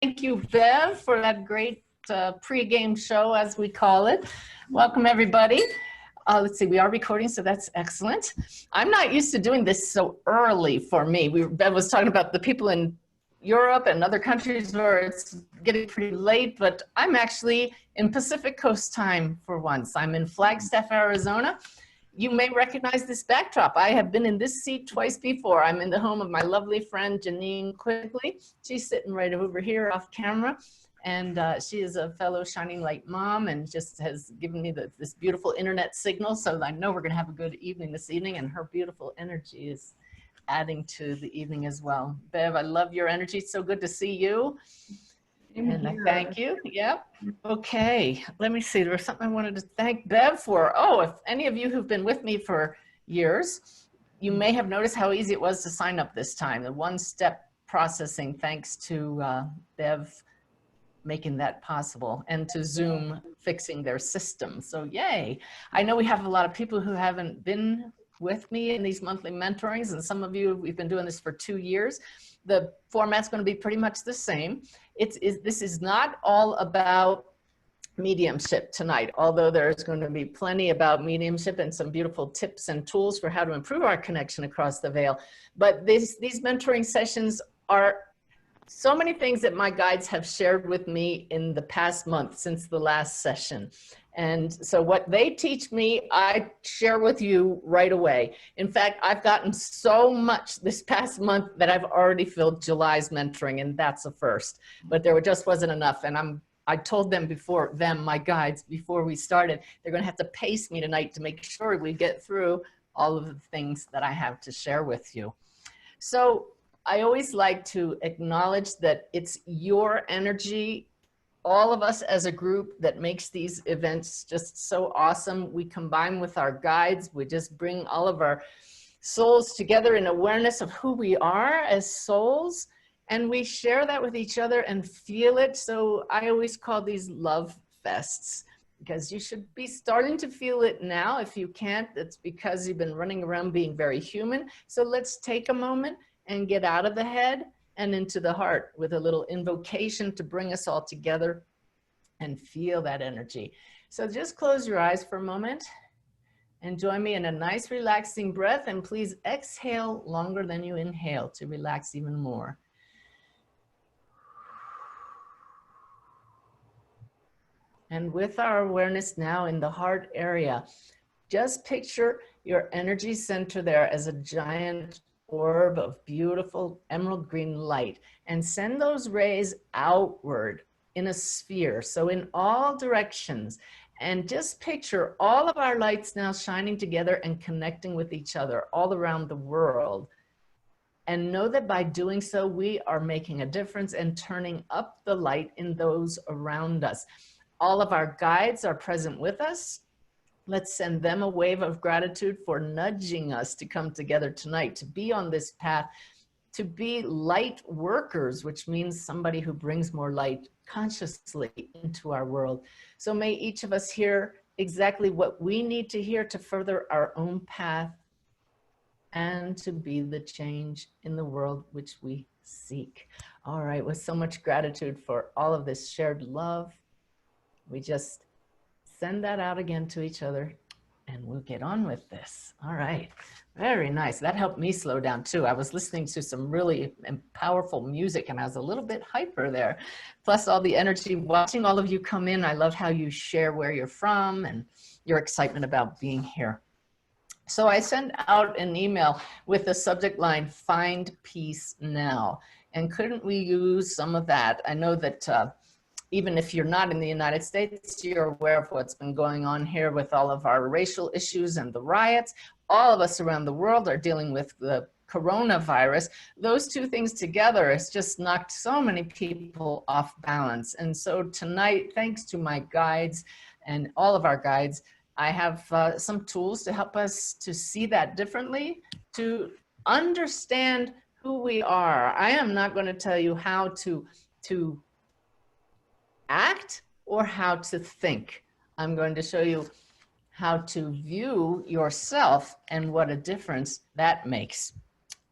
Thank you, Bev, for that great pre-game show, as we call it. Welcome, everybody. Let's see, we are recording, so that's excellent. I'm not used to doing this so early for me. Bev was talking about the people in Europe and other countries where it's getting pretty late, but I'm actually in Pacific Coast time for once. I'm in Flagstaff, Arizona. You may recognize this backdrop. I have been in this seat twice before. I'm in the home of my lovely friend, Janine Quigley. She's sitting right over here off camera. And she is a fellow Shining Light mom and just has given me this beautiful internet signal. So I know we're gonna have a good evening this evening, and her beautiful energy is adding to the evening as well. Bev, I love your energy. It's so good to see you. And I thank you. Yep. Okay. Let me see. There was something I wanted to thank Bev for. Oh, if any of you who've been with me for years, you may have noticed how easy it was to sign up this time. The one-step processing, thanks to Bev making that possible, and to Zoom fixing their system. So yay. I know we have a lot of people who haven't been with me in these monthly mentorings, and some of you, we've been doing this for 2 years. The format's going to be pretty much the same. This is not all about mediumship tonight, although there's going to be plenty about mediumship and some beautiful tips and tools for how to improve our connection across the veil. But these mentoring sessions are so many things that my guides have shared with me in the past month since the last session. And so what they teach me, I share with you right away. In fact, I've gotten so much this past month that I've already filled July's mentoring, and that's a first. But there just wasn't enough. And I told them my guides, before we started, they're gonna have to pace me tonight to make sure we get through all of the things that I have to share with you. So I always like to acknowledge that it's your energy, all of us as a group, that makes these events just so awesome. We combine with our guides. We just bring all of our souls together in awareness of who we are as souls. And we share that with each other and feel it. So I always call these love fests, because you should be starting to feel it now. If you can't, it's because you've been running around being very human. So let's take a moment and get out of the head and into the heart with a little invocation to bring us all together and feel that energy. So just close your eyes for a moment and join me in a nice relaxing breath, and please exhale longer than you inhale to relax even more. And with our awareness now in the heart area, just picture your energy center there as a giant orb of beautiful emerald green light, and send those rays outward in a sphere, so in all directions. And just picture all of our lights now shining together and connecting with each other all around the world. And know that by doing so, we are making a difference and turning up the light in those around us. All of our guides are present with us. Let's send them a wave of gratitude for nudging us to come together tonight, to be on this path, to be light workers, which means somebody who brings more light consciously into our world. So may each of us hear exactly what we need to hear to further our own path and to be the change in the world which we seek. All right, with so much gratitude for all of this shared love, we just send that out again to each other, and we'll get on with this. All right, very nice. That helped me slow down too. I was listening to some really powerful music and I was a little bit hyper there. Plus all the energy, watching all of you come in. I love how you share where you're from and your excitement about being here. So I sent out an email with the subject line, "Find Peace Now." And couldn't we use some of that? I know that even if you're not in the United States, you're aware of what's been going on here with all of our racial issues and the riots. All of us around the world are dealing with the coronavirus. Those two things together has just knocked so many people off balance. And so tonight, thanks to my guides and all of our guides, I have some tools to help us to see that differently, to understand who we are. I am not going to tell you how to act or how to think. I'm going to show you how to view yourself and what a difference that makes.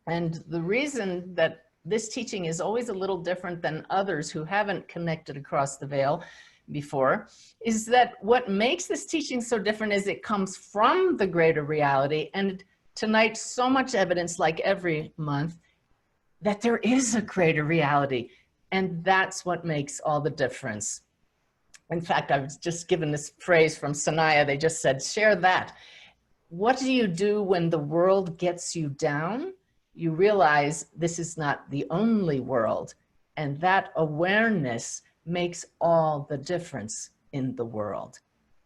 And the reason that this teaching is always a little different than others who haven't connected across the veil before, is that what makes this teaching so different is it comes from the greater reality. And tonight, so much evidence, like every month, that there is a greater reality. And that's what makes all the difference. In fact, I was just given this phrase from Sanaya. They just said, share that. What do you do when the world gets you down? You realize this is not the only world. And that awareness makes all the difference in the world.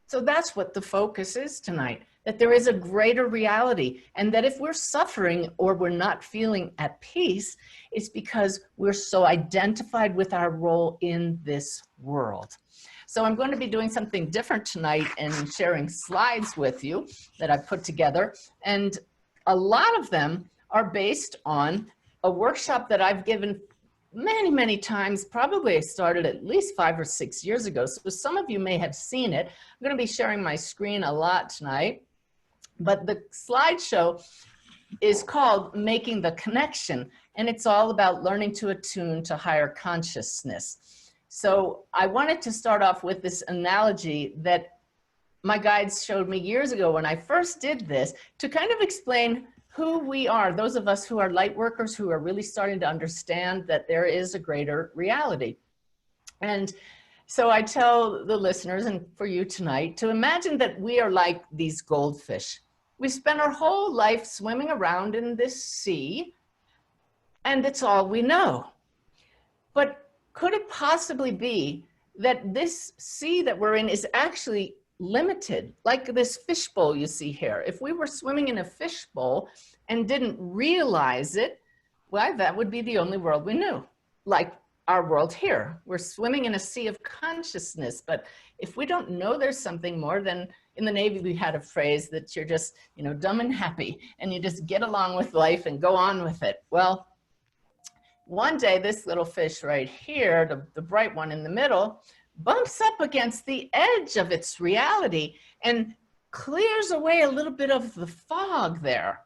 So that's what the focus is tonight, that there is a greater reality, and that if we're suffering or we're not feeling at peace, it's because we're so identified with our role in this world. So I'm going to be doing something different tonight and sharing slides with you that I've put together. And a lot of them are based on a workshop that I've given many, many times. Probably I started at least 5 or 6 years ago. So some of you may have seen it. I'm going to be sharing my screen a lot tonight. But the slideshow is called Making the Connection. And it's all about learning to attune to higher consciousness. So I wanted to start off with this analogy that my guides showed me years ago when I first did this, to kind of explain who we are, those of us who are light workers, who are really starting to understand that there is a greater reality. And so I tell the listeners, and for you tonight, to imagine that we are like these goldfish. We spend our whole life swimming around in this sea, and it's all we know. But could it possibly be that this sea that we're in is actually limited, like this fishbowl you see here? If we were swimming in a fishbowl and didn't realize it, well, that would be the only world we knew, like our world here. We're swimming in a sea of consciousness, but if we don't know there's something more, then in the Navy we had a phrase that you're just, you know, dumb and happy, and you just get along with life and go on with it. Well, one day this little fish right here, the bright one in the middle, bumps up against the edge of its reality and clears away a little bit of the fog there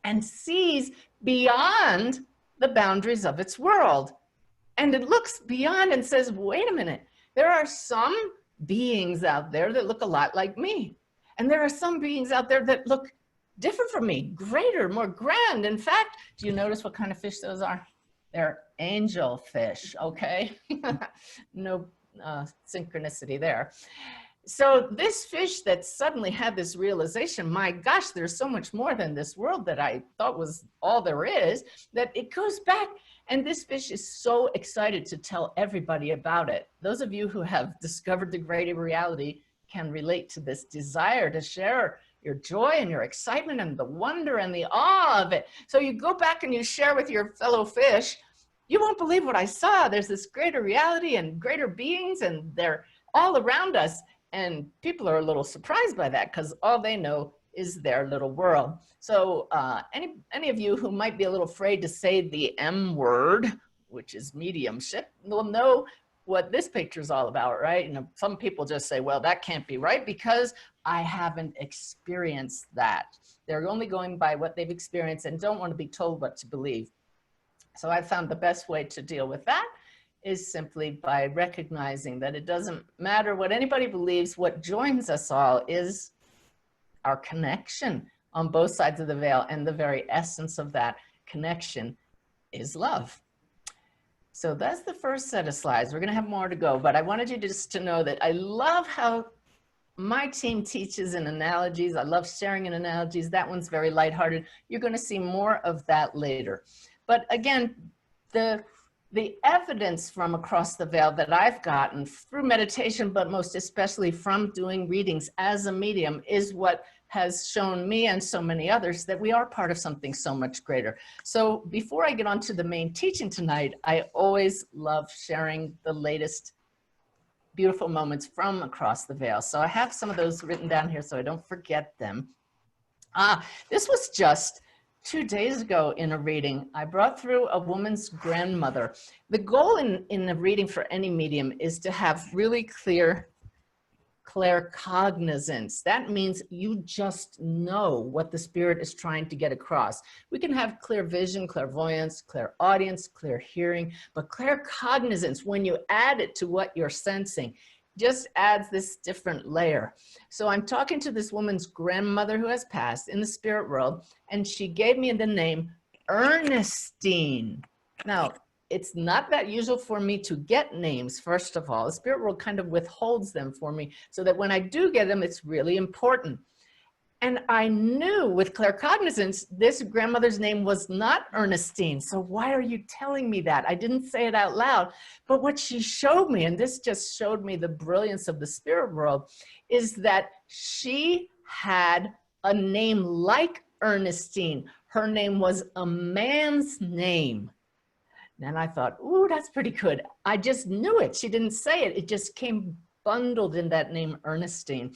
and sees beyond the boundaries of its world. And it looks beyond and says, wait a minute, there are some beings out there that look a lot like me. And there are some beings out there that look different from me, greater, more grand. In fact, do you notice what kind of fish those are? They're angel fish, okay? No synchronicity there. So this fish that suddenly had this realization, my gosh, there's so much more than this world that I thought was all there is, that it goes back. And this fish is so excited to tell everybody about it. Those of you who have discovered the greater reality can relate to this desire to share your joy and your excitement and the wonder and the awe of it. So you go back and you share with your fellow fish, you won't believe what I saw. There's this greater reality and greater beings, and they're all around us. And people are a little surprised by that because all they know is their little world. So any of you who might be a little afraid to say the M word, which is mediumship, will know what this picture is all about, right? You know, some people just say, well, that can't be right because I haven't experienced that. They're only going by what they've experienced and don't want to be told what to believe. So I found the best way to deal with that is simply by recognizing that it doesn't matter what anybody believes. What joins us all is our connection on both sides of the veil, and the very essence of that connection is love. So that's the first set of slides. We're going to have more to go, but I wanted you just to know that I love how my team teaches in analogies. I love sharing in analogies. That one's very lighthearted. You're going to see more of that later. But again, the evidence from across the veil that I've gotten through meditation, but most especially from doing readings as a medium, is what has shown me and so many others that we are part of something so much greater. So before I get on to the main teaching tonight, I always love sharing the latest beautiful moments from across the veil. So I have some of those written down here so I don't forget them. This was just 2 days ago in a reading. I brought through a woman's grandmother. The goal in a reading for any medium is to have really clear claircognizance. That means you just know what the spirit is trying to get across. We can have clear vision, clairvoyance, clairaudience, clear hearing, but claircognizance, when you add it to what you're sensing, just adds this different layer. So I'm talking to this woman's grandmother who has passed in the spirit world, and she gave me the name Ernestine. Now, it's not that usual for me to get names, first of all. The spirit world kind of withholds them for me so that when I do get them, it's really important. And I knew with claircognizance, this grandmother's name was not Ernestine. So why are you telling me that? I didn't say it out loud, but what she showed me, and this just showed me the brilliance of the spirit world, is that she had a name like Ernestine. Her name was a man's name. And I thought, ooh, that's pretty good. I just knew it. She didn't say it. It just came bundled in that name, Ernestine.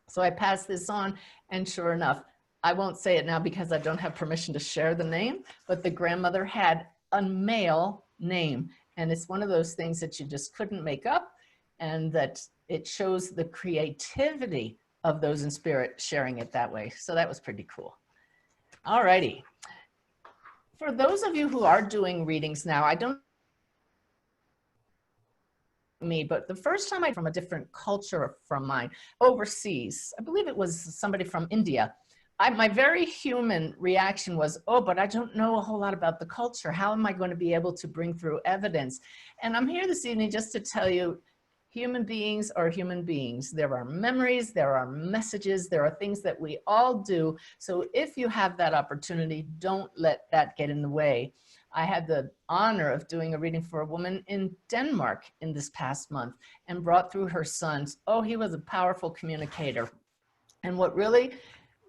So I passed this on, and sure enough, I won't say it now because I don't have permission to share the name, but the grandmother had a male name. And it's one of those things that you just couldn't make up, and that it shows the creativity of those in spirit sharing it that way. So that was pretty cool. All righty. For those of you who are doing readings now, I don't me, but the first time I from a different culture from mine overseas, I believe it was somebody from India. My very human reaction was, oh, but I don't know a whole lot about the culture. How am I going to be able to bring through evidence? And I'm here this evening just to tell you, human beings are human beings. There are memories, there are messages, there are things that we all do. So if you have that opportunity, don't let that get in the way. I had the honor of doing a reading for a woman in Denmark in this past month and brought through her sons. Oh, he was a powerful communicator. And what really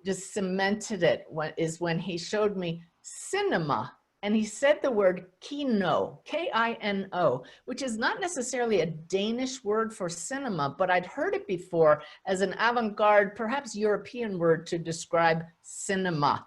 just cemented it is when he showed me cinema. And he said the word kino, K-I-N-O, which is not necessarily a Danish word for cinema, but I'd heard it before as an avant-garde, perhaps European word to describe cinema.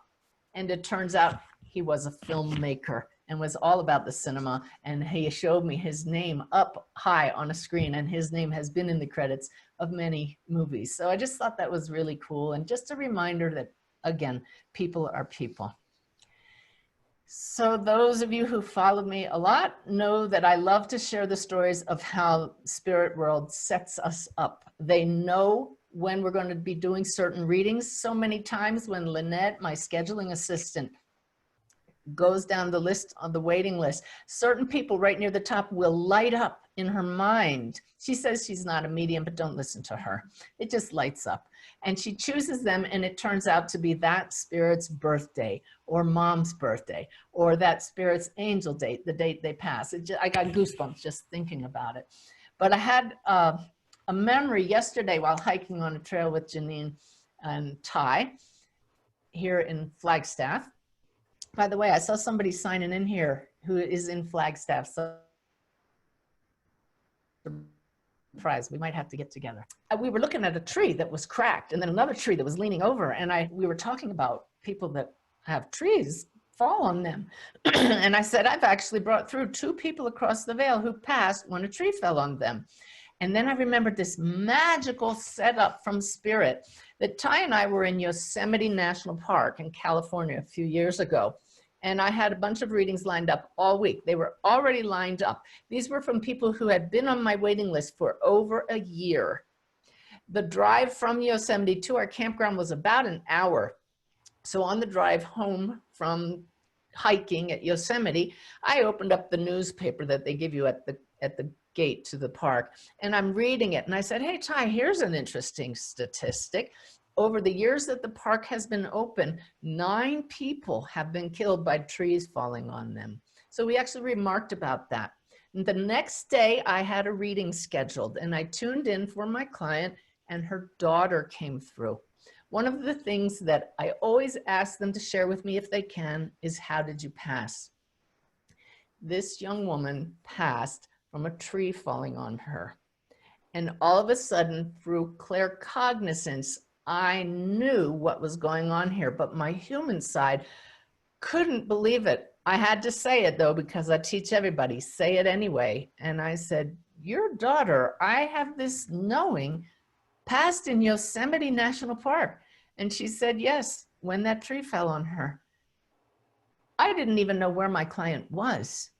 And it turns out he was a filmmaker and was all about the cinema. And he showed me his name up high on a screen, and his name has been in the credits of many movies. So I just thought that was really cool. And just a reminder that, again, people are people. So those of you who followed me a lot know that I love to share the stories of how spirit world sets us up. They know when we're going to be doing certain readings. So many times when Lynette, my scheduling assistant, goes down the list on the waiting list, certain people right near the top will light up in her mind. She says she's not a medium, but don't listen to her. It just lights up. And she chooses them, and it turns out to be that spirit's birthday or mom's birthday or that spirit's angel date, the date they pass. I got goosebumps just thinking about it. But I had a memory yesterday while hiking on a trail with Janine and Ty here in Flagstaff. By the way, I saw somebody signing in here who is in Flagstaff. So surprise, we might have to get together. We were looking at a tree that was cracked and then another tree that was leaning over. And we were talking about people that have trees fall on them. And I said, I've actually brought through 2 people across the Vale who passed when a tree fell on them. And then I remembered this magical setup from spirit that Ty and I were in Yosemite National Park in California a few years ago. And I had a bunch of readings lined up all week. They were already lined up. These were from people who had been on my waiting list for over a year. The drive from Yosemite to our campground was about an hour. So on the drive home from hiking at Yosemite, I opened up the newspaper that they give you at the gate to the park, and I'm reading it. And I said, hey, Ty, here's an interesting statistic. Over the years that the park has been open, 9 people have been killed by trees falling on them. So we actually remarked about that. And the next day I had a reading scheduled, and I tuned in for my client, and her daughter came through. One of the things that I always ask them to share with me if they can is, how did you pass? This young woman passed from a tree falling on her. And all of a sudden, through claircognizance, I knew what was going on here, but my human side couldn't believe it. I had to say it though, because I teach everybody, say it anyway. And I said, your daughter, I have this knowing, passed in Yosemite National Park. And she said, yes, when that tree fell on her. I didn't even know where my client was.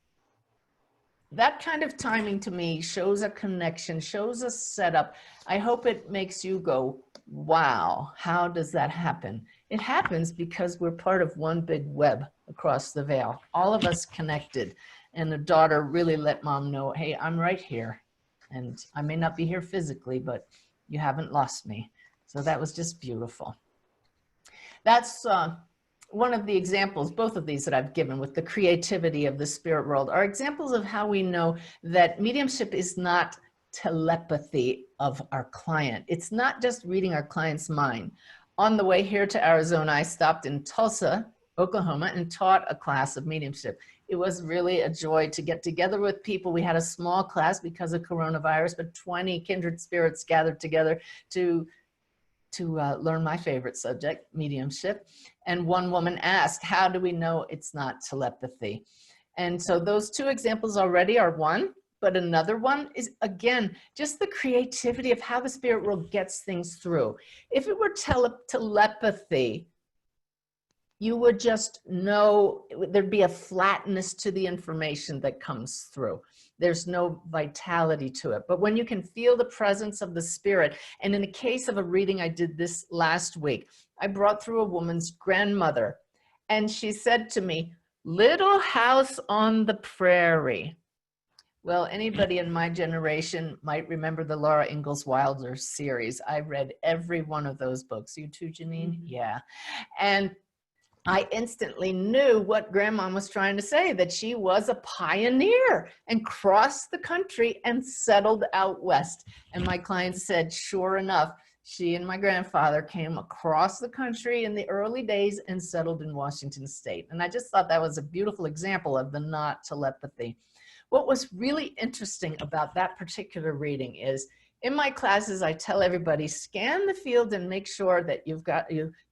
That kind of timing to me shows a connection, shows a setup. I hope it makes you go, wow, how does that happen? It happens because we're part of one big web across the veil, all of us connected. And the daughter really let mom know, hey, I'm right here. And I may not be here physically, but you haven't lost me. So that was just beautiful. That's one of the examples, both of these that I've given with the creativity of the spirit world are examples of how we know that mediumship is not telepathy of our client. It's not just reading our client's mind. On the way here to Arizona, I stopped in Tulsa, Oklahoma, and taught a class of mediumship. It was really a joy to get together with people. We had a small class because of coronavirus, but 20 kindred spirits gathered together to learn my favorite subject, mediumship. And one woman asked, how do we know it's not telepathy? And so those two examples already are one, but another one is, again, just the creativity of how the spirit world gets things through. If it were telepathy, you would just know, there'd be a flatness to the information that comes through. There's no vitality to it. But when you can feel the presence of the spirit, and in the case of a reading I did this last week, I brought through a woman's grandmother, and she said to me, little house on the prairie. Well, anybody in my generation might remember the Laura Ingalls Wilder series. I read every one of those books. You too, Janine? Mm-hmm. Yeah. And I instantly knew what Grandma was trying to say, that she was a pioneer and crossed the country and settled out west. And my client said, sure enough, she and my grandfather came across the country in the early days and settled in Washington State. And I just thought that was a beautiful example of the not telepathy. What was really interesting about that particular reading is, in my classes, I tell everybody, scan the field and make sure that you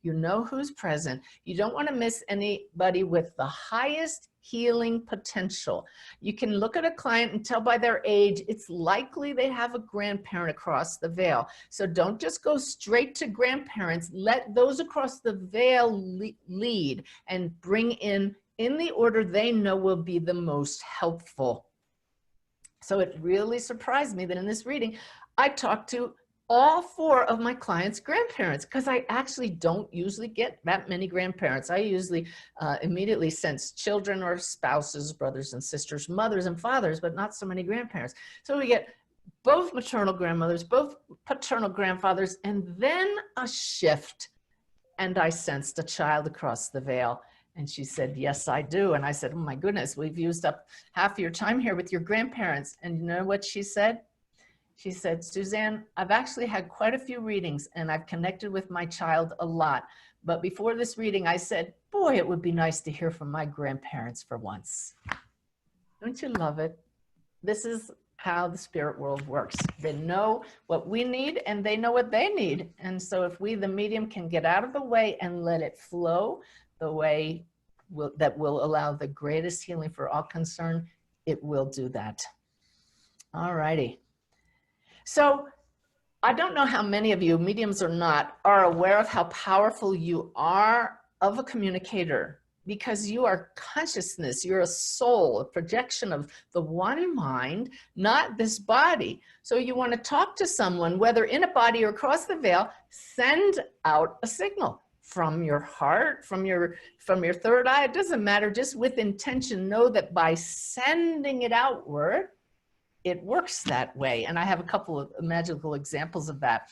know who's present. You don't want to miss anybody with the highest healing potential. You can look at a client and tell by their age, it's likely they have a grandparent across the veil. So don't just go straight to grandparents. Let those across the veil lead and bring in the order they know will be the most helpful. So it really surprised me that in this reading, I talked to all 4 of my clients' grandparents, because I actually don't usually get that many grandparents. I usually immediately sense children or spouses, brothers and sisters, mothers and fathers, but not so many grandparents. So we get both maternal grandmothers, both paternal grandfathers, and then a shift. And I sensed a child across the veil. And she said, yes, I do. And I said, oh my goodness, we've used up half your time here with your grandparents. And you know what she said? She said, Suzanne, I've actually had quite a few readings and I've connected with my child a lot. But before this reading, I said, boy, it would be nice to hear from my grandparents for once. Don't you love it? This is how the spirit world works. They know what we need and they know what they need. And so if we, the medium, can get out of the way and let it flow the way that will allow the greatest healing for all concerned, it will do that. All righty. So I don't know how many of you, mediums or not, are aware of how powerful you are of a communicator, because you are consciousness, you're a soul, a projection of the one mind, not this body. So you want to talk to someone, whether in a body or across the veil, send out a signal from your heart, from your third eye. It doesn't matter, just with intention, know that by sending it outward, it works that way. And I have a couple of magical examples of that.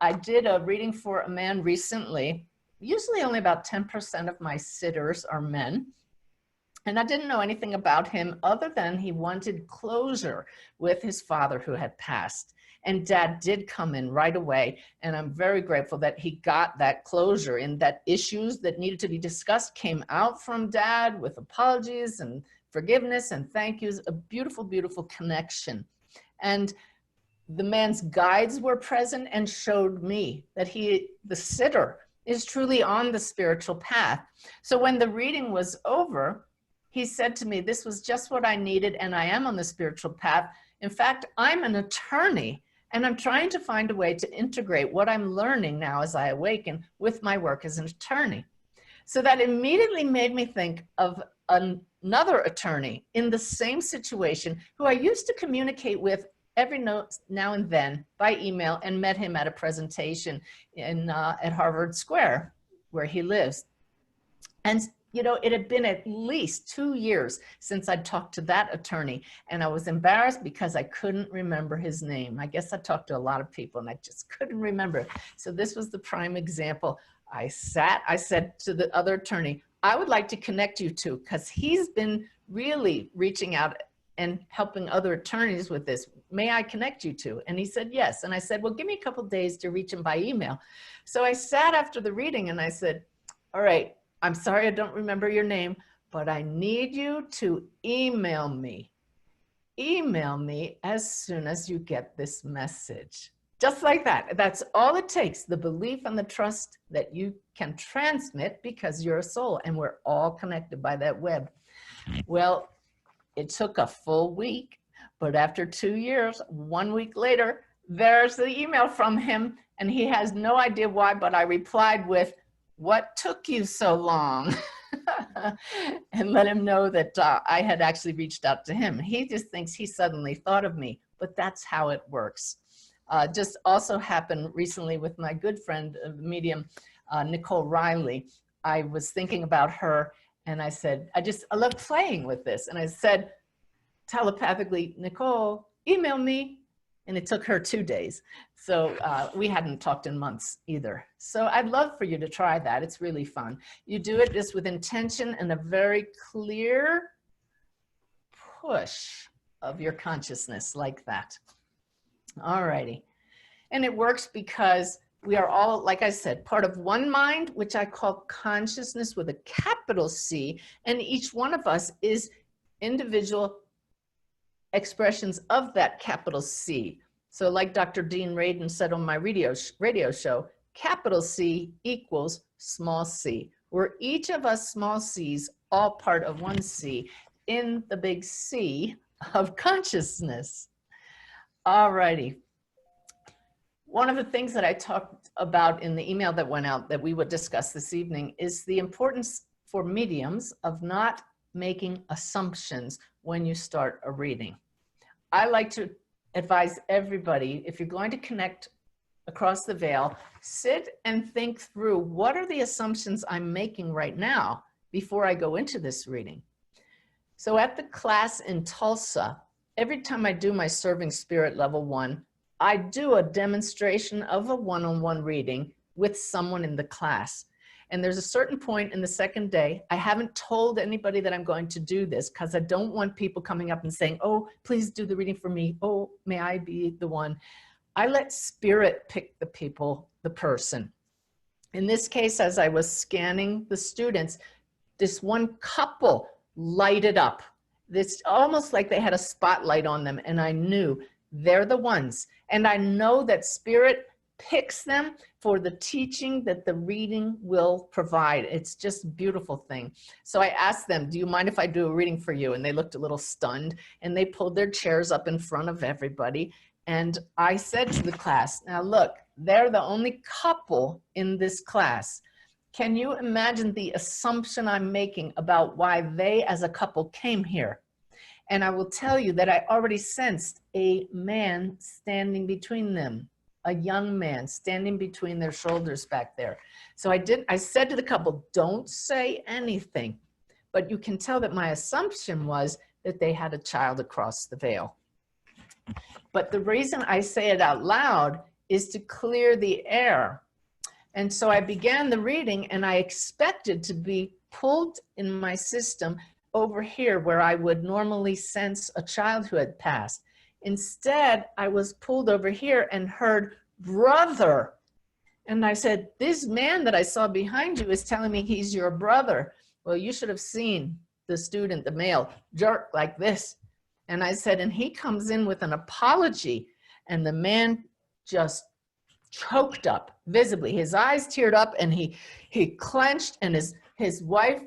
I did a reading for a man recently. Usually only about 10% of my sitters are men. And I didn't know anything about him other than he wanted closure with his father who had passed. And Dad did come in right away. And I'm very grateful that he got that closure, and that issues that needed to be discussed came out from Dad with apologies and forgiveness and thank yous. A beautiful, beautiful connection. And the man's guides were present and showed me that he, the sitter, is truly on the spiritual path. So when the reading was over, he said to me, this was just what I needed, and I am on the spiritual path. In fact, I'm an attorney, And I'm trying to find a way to integrate what I'm learning now as I awaken with my work as an attorney. So that immediately made me think of another attorney in the same situation who I used to communicate with every now and then by email, and met him at a presentation at Harvard Square where he lives. And you know, it had been at least 2 years since I'd talked to that attorney, and I was embarrassed because I couldn't remember his name. I guess I talked to a lot of people and I just couldn't remember. So this was the prime example. I said to the other attorney, I would like to connect you to, because he's been really reaching out and helping other attorneys with this. May I connect you to? And he said, yes. And I said, well, give me a couple of days to reach him by email. So I sat after the reading and I said, all right, I'm sorry I don't remember your name, but I need you to email me. Email me as soon as you get this message. Just like that. That's all it takes, the belief and the trust that you can transmit, because you're a soul and we're all connected by that web. Well, it took a full week, but after 2 years, 1 week later, there's the email from him, and he has no idea why, but I replied with, what took you so long? And let him know that I had actually reached out to him. He just thinks he suddenly thought of me, but that's how it works. Just also happened recently with my good friend, medium, Nicole Riley. I was thinking about her and I said, I love playing with this. And I said telepathically, Nicole, email me. And it took her 2 days. So we hadn't talked in months either. So I'd love for you to try that. It's really fun. You do it just with intention and a very clear push of your consciousness like that. All righty. And it works because we are all, like I said, part of one mind, which I call consciousness with a capital C. And each one of us is individual expressions of that capital C. So like Dr. Dean Radin said on my radio show, capital C equals small c. We're each of us small c's, all part of one C in the big C of consciousness. All righty. One of the things that I talked about in the email that went out that we would discuss this evening is the importance for mediums of not making assumptions when you start a reading. I like to advise everybody, if you're going to connect across the veil, sit and think through what are the assumptions I'm making right now before I go into this reading. So at the class in Tulsa, every time I do my Serving Spirit Level 1, I do a demonstration of a one-on-one reading with someone in the class. And there's a certain point in the second day, I haven't told anybody that I'm going to do this because I don't want people coming up and saying, oh, please do the reading for me. Oh, may I be the one? I let spirit pick the people, the person. In this case, as I was scanning the students, this one couple lighted up. This almost like they had a spotlight on them, and I knew they're the ones. And I know that spirit picks them for the teaching that the reading will provide. It's just a beautiful thing. So I asked them, do you mind if I do a reading for you? And they looked a little stunned, and they pulled their chairs up in front of everybody. And I said to the class, now look, they're the only couple in this class. Can you imagine the assumption I'm making about why they as a couple came here? And I will tell you that I already sensed a man standing between them. A young man standing between their shoulders back there. So I said to the couple, don't say anything, but you can tell that my assumption was that they had a child across the veil. But the reason I say it out loud is to clear the air. And so I began the reading, and I expected to be pulled in my system over here where I would normally sense a child who had passed. Instead, I was pulled over here and heard brother. And I said, this man that I saw behind you is telling me he's your brother. Well, you should have seen the student, the male, jerk like this. And I said, and he comes in with an apology. And the man just choked up visibly. His eyes teared up and he clenched, and his wife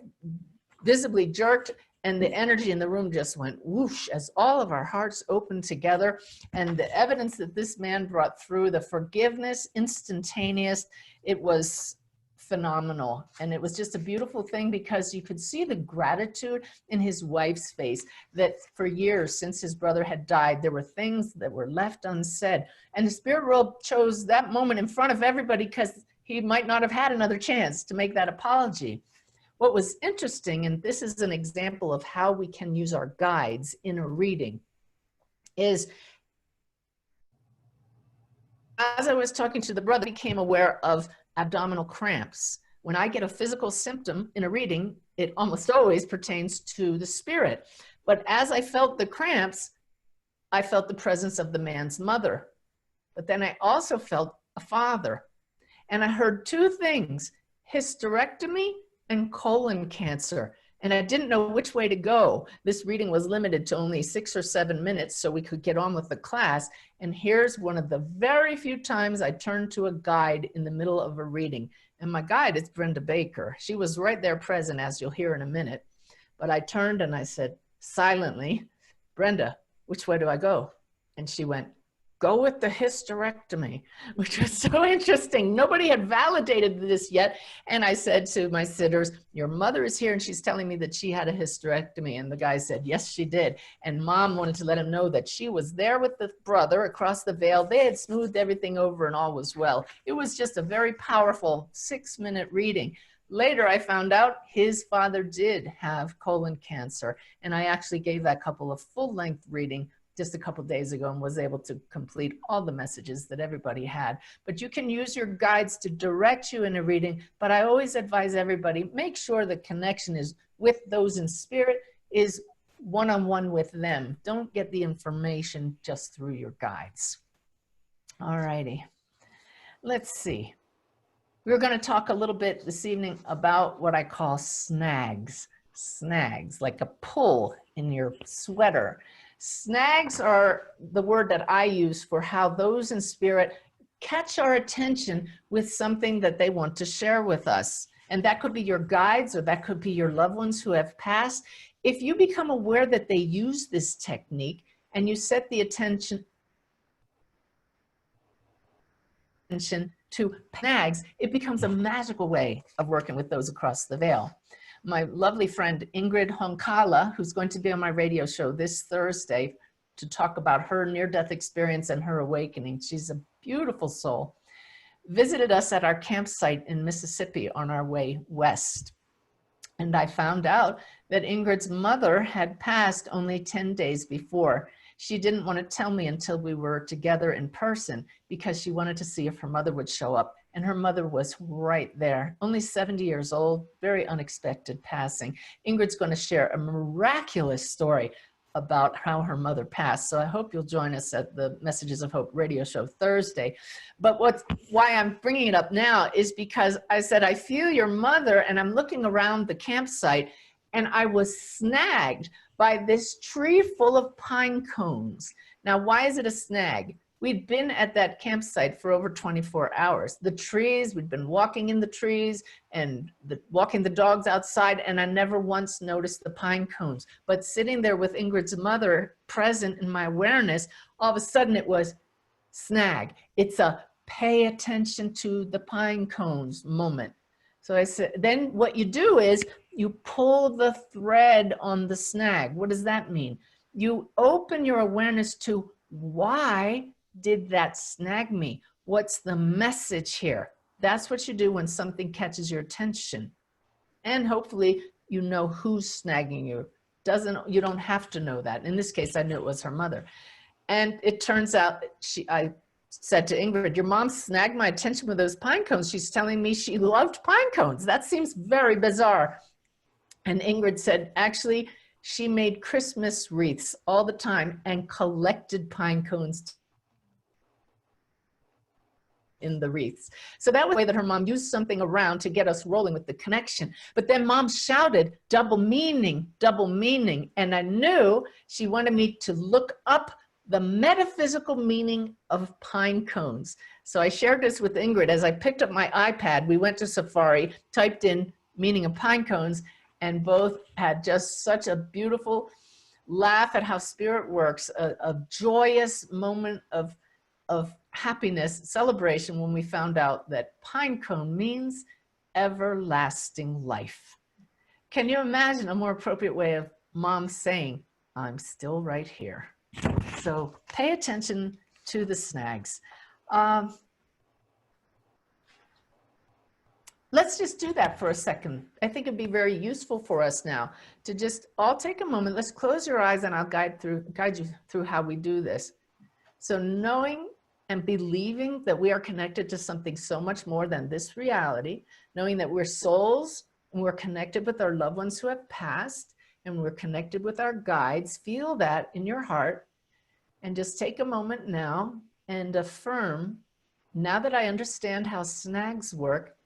visibly jerked. And the energy in the room just went whoosh as all of our hearts opened together. And the evidence that this man brought through, the forgiveness, instantaneous, it was phenomenal. And it was just a beautiful thing because you could see the gratitude in his wife's face that for years since his brother had died, there were things that were left unsaid. And the spirit world chose that moment in front of everybody because he might not have had another chance to make that apology. What was interesting, and this is an example of how we can use our guides in a reading, is as I was talking to the brother, he became aware of abdominal cramps. When I get a physical symptom in a reading, it almost always pertains to the spirit. But as I felt the cramps, I felt the presence of the man's mother. But then I also felt a father. And I heard two things, hysterectomy and colon cancer. And I didn't know which way to go. This reading was limited to only 6 or 7 minutes so we could get on with the class. And here's one of the very few times I turned to a guide in the middle of a reading. And my guide is Brenda Baker. She was right there present, as you'll hear in a minute. But I turned and I said silently, Brenda, which way do I go? And she went, go with the hysterectomy, which was so interesting. Nobody had validated this yet. And I said to my sitters, your mother is here and she's telling me that she had a hysterectomy. And the guy said, yes, she did. And mom wanted to let him know that she was there with the brother across the veil. They had smoothed everything over and all was well. It was just a very powerful 6-minute reading. Later, I found out his father did have colon cancer. And I actually gave that couple a full-length reading just a couple days ago and was able to complete all the messages that everybody had. But you can use your guides to direct you in a reading, but I always advise everybody, make sure the connection is with those in spirit, is one-on-one with them. Don't get the information just through your guides. All righty, let's see. We're going to talk a little bit this evening about what I call snags. Snags, like a pull in your sweater. Snags are the word that I use for how those in spirit catch our attention with something that they want to share with us. And that could be your guides or that could be your loved ones who have passed. If you become aware that they use this technique and you set the attention to snags, it becomes a magical way of working with those across the veil. My lovely friend Ingrid Honkala, who's going to be on my radio show this Thursday to talk about her near-death experience and her awakening. She's a beautiful soul. Visited us at our campsite in Mississippi on our way west. And I found out that Ingrid's mother had passed only 10 days before. She didn't want to tell me until we were together in person because she wanted to see if her mother would show up. And her mother was right there, only 70 years old, very unexpected passing. Ingrid's going to share a miraculous story about how her mother passed. So I hope you'll join us at the Messages of Hope radio show Thursday. But why I'm bringing it up now is because I said, I feel your mother, and I'm looking around the campsite and I was snagged by this tree full of pine cones. Now, why is it a snag? We'd been at that campsite for over 24 hours. The trees, we'd been walking in the trees and walking the dogs outside, and I never once noticed the pine cones. But sitting there with Ingrid's mother present in my awareness, all of a sudden it was snag. It's a pay attention to the pine cones moment. So I said, then what you do is you pull the thread on the snag. What does that mean? You open your awareness to why did that snag me? What's the message here? That's what you do when something catches your attention. And hopefully you know who's snagging you. You don't have to know that. In this case, I knew it was her mother. And it turns out I said to Ingrid, your mom snagged my attention with those pine cones. She's telling me she loved pine cones. That seems very bizarre. And Ingrid said, actually, she made Christmas wreaths all the time and collected pine cones in the wreaths. So that was the way that her mom used something around to get us rolling with the connection. But then mom shouted, double meaning, double meaning. And I knew she wanted me to look up the metaphysical meaning of pine cones. So I shared this with Ingrid. As I picked up my iPad, we went to Safari, typed in meaning of pine cones, and both had just such a beautiful laugh at how spirit works, a joyous moment of happiness, celebration when we found out that pine cone means everlasting life. Can you imagine a more appropriate way of mom saying, I'm still right here? So pay attention to the snags. Let's just do that for a second. I think it'd be very useful for us now to just all take a moment. Let's close your eyes and I'll guide you through how we do this. So knowing and believing that we are connected to something so much more than this reality, knowing that we're souls and we're connected with our loved ones who have passed and we're connected with our guides, feel that in your heart and just take a moment now and affirm, now that I understand how snags work,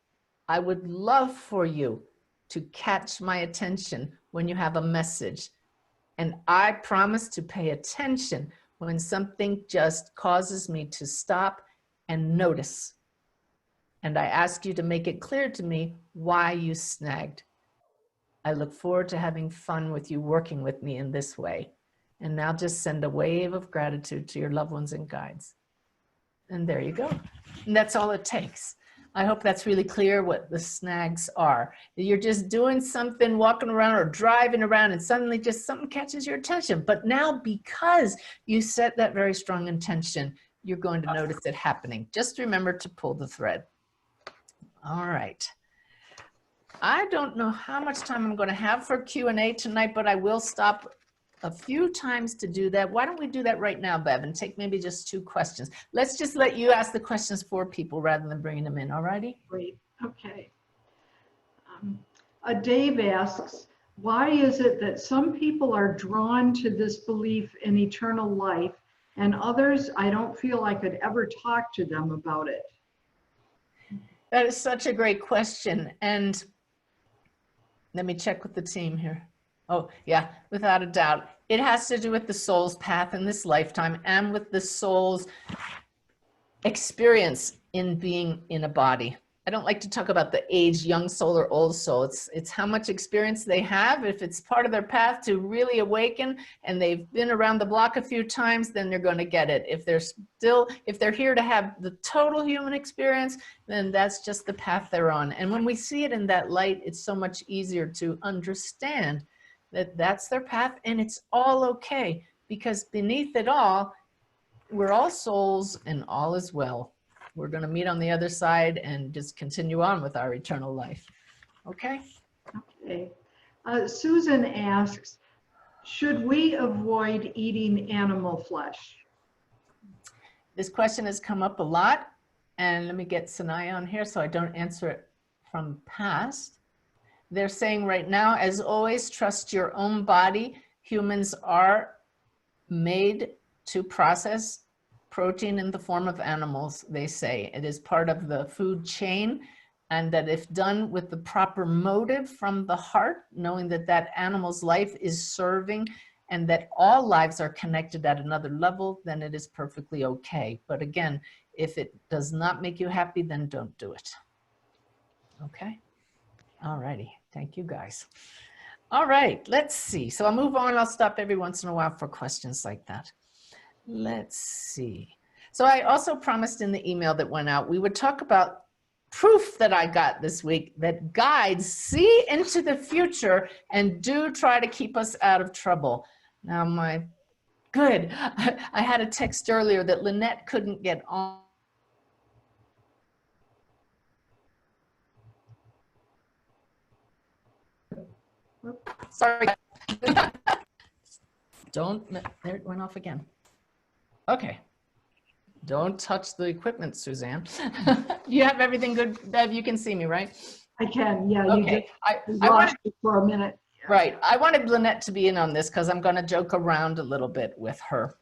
I would love for you to catch my attention when you have a message. And I promise to pay attention when something just causes me to stop and notice. And I ask you to make it clear to me why you snagged. I look forward to having fun with you, working with me in this way. And now just send a wave of gratitude to your loved ones and guides. And there you go. And that's all it takes. I hope that's really clear what the snags are. You're just doing something, walking around or driving around, and suddenly just something catches your attention. But now, because you set that very strong intention, you're going to notice it happening. Just remember to pull the thread. All right. I don't know how much time I'm going to have for Q&A tonight, but I will stop a few times to do that. Why don't we do that right now, Bev, and take maybe just 2 questions. Let's just let you ask the questions for people rather than bringing them in, all righty? Great, okay. Dave asks, why is it that some people are drawn to this belief in eternal life and others, I don't feel I could ever talk to them about it? That is such a great question. And let me check with the team here. Oh, yeah, without a doubt. It has to do with the soul's path in this lifetime and with the soul's experience in being in a body. I don't like to talk about the age, young soul or old soul. It's how much experience they have. If it's part of their path to really awaken and they've been around the block a few times, then they're going to get it. If they're here to have the total human experience, then that's just the path they're on. And when we see it in that light, it's so much easier to understand that that's their path and it's all okay, because beneath it all, we're all souls and all is well. We're going to meet on the other side and just continue on with our eternal life. Okay? Okay. Susan asks, should we avoid eating animal flesh? This question has come up a lot, and let me get Sanaya on here so I don't answer it from past. They're saying right now, as always, trust your own body. Humans are made to process protein in the form of animals, they say. It is part of the food chain, and that if done with the proper motive from the heart, knowing that that animal's life is serving and that all lives are connected at another level, then it is perfectly okay. But again, if it does not make you happy, then don't do it. Okay? All righty. Thank you, guys. All right, let's see. So I'll move on. I'll stop every once in a while for questions like that. Let's see. So I also promised in the email that went out, we would talk about proof that I got this week that guides see into the future and do try to keep us out of trouble. Now, I had a text earlier that Lynette couldn't get on. Sorry. There it went off again. Okay. Don't touch the equipment, Suzanne. You have everything good, Bev? You can see me, right? I can, yeah. Okay. You just watched it for a minute. Yeah. Right. I wanted Lynette to be in on this because I'm going to joke around a little bit with her.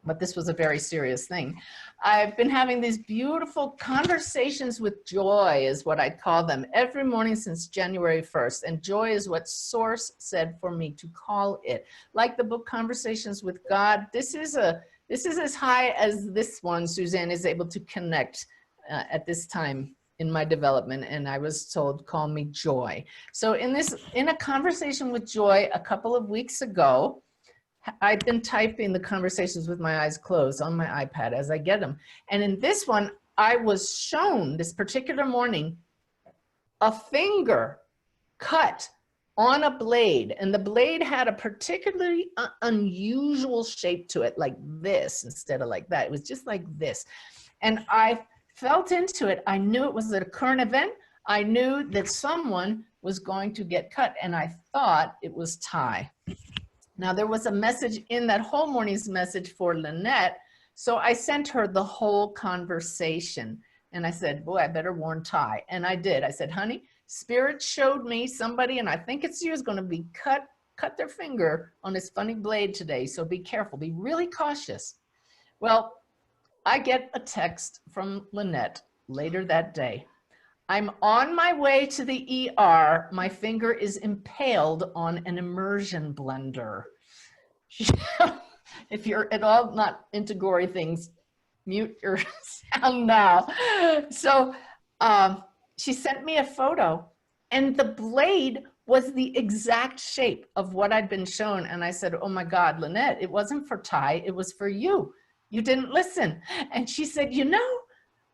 But this was a very serious thing. I've been having these beautiful conversations with joy, is what I call them, every morning since January 1st. And joy is what Source said for me to call it. Like the book Conversations with God, this is as high as this one, Suzanne, is able to connect at this time in my development, and I was told, call me Joy. So in a conversation with Joy a couple of weeks ago, I've been typing the conversations with my eyes closed on my iPad as I get them. And in this one, I was shown this particular morning a finger cut on a blade, and the blade had a particularly unusual shape to it, like this instead of like that. It was just like this. And I felt into it. I knew it was a current event. I knew that someone was going to get cut, and I thought it was Ty. Now, there was a message in that whole morning's message for Lynette, so I sent her the whole conversation. And I said, boy, I better warn Ty. And I did. I said, honey, Spirit showed me somebody, and I think it's you, is going to be cut their finger on this funny blade today. So be careful, be really cautious. Well, I get a text from Lynette later that day. I'm on my way to the ER. My finger is impaled on an immersion blender. If you're at all not into gory things, mute your sound now. So she sent me a photo, and the blade was the exact shape of what I'd been shown. And I said, oh my God, Lynette, it wasn't for Ty, it was for you. You didn't listen. And she said, you know,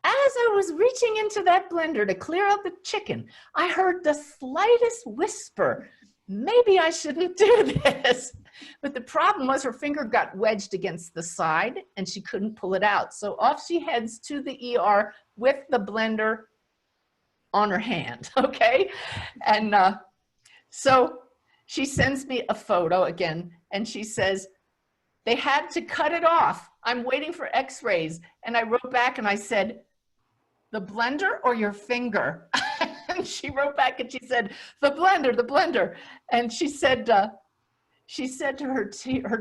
as I was reaching into that blender to clear out the chicken, I heard the slightest whisper, maybe I shouldn't do this. But the problem was her finger got wedged against the side and she couldn't pull it out. So off she heads to the ER with the blender on her hand, okay? And so she sends me a photo again, and she says, they had to cut it off. I'm waiting for x-rays. And I wrote back and I said, the blender or your finger? And she wrote back and she said, the blender, the blender. And she said to her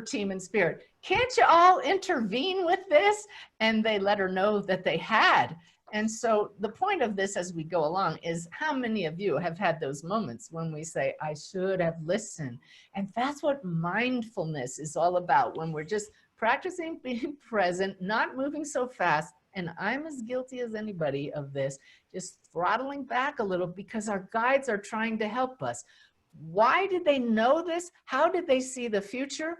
team in Spirit, can't you all intervene with this? And they let her know that they had. And so the point of this as we go along is, how many of you have had those moments when we say, I should have listened? And that's what mindfulness is all about, when we're just practicing being present, not moving so fast. And I'm as guilty as anybody of this, just throttling back a little because our guides are trying to help us. Why did they know this? How did they see the future?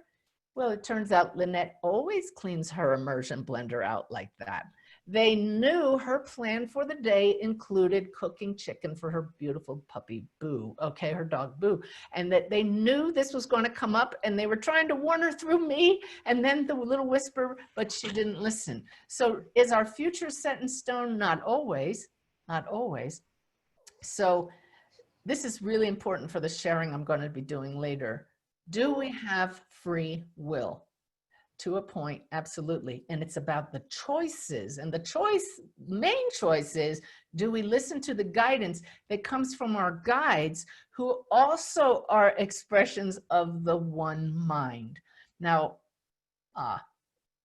Well, it turns out Lynette always cleans her immersion blender out like that. They knew her plan for the day included cooking chicken for her beautiful puppy Boo, okay, her dog Boo, and that they knew this was going to come up, and they were trying to warn her through me, and then the little whisper, but she didn't listen. So is our future set in stone? Not always, not always. So this is really important for the sharing I'm going to be doing later. Do we have free will? To a point, absolutely. And it's about the choices. And the main choice is, do we listen to the guidance that comes from our guides, who also are expressions of the one mind? Now,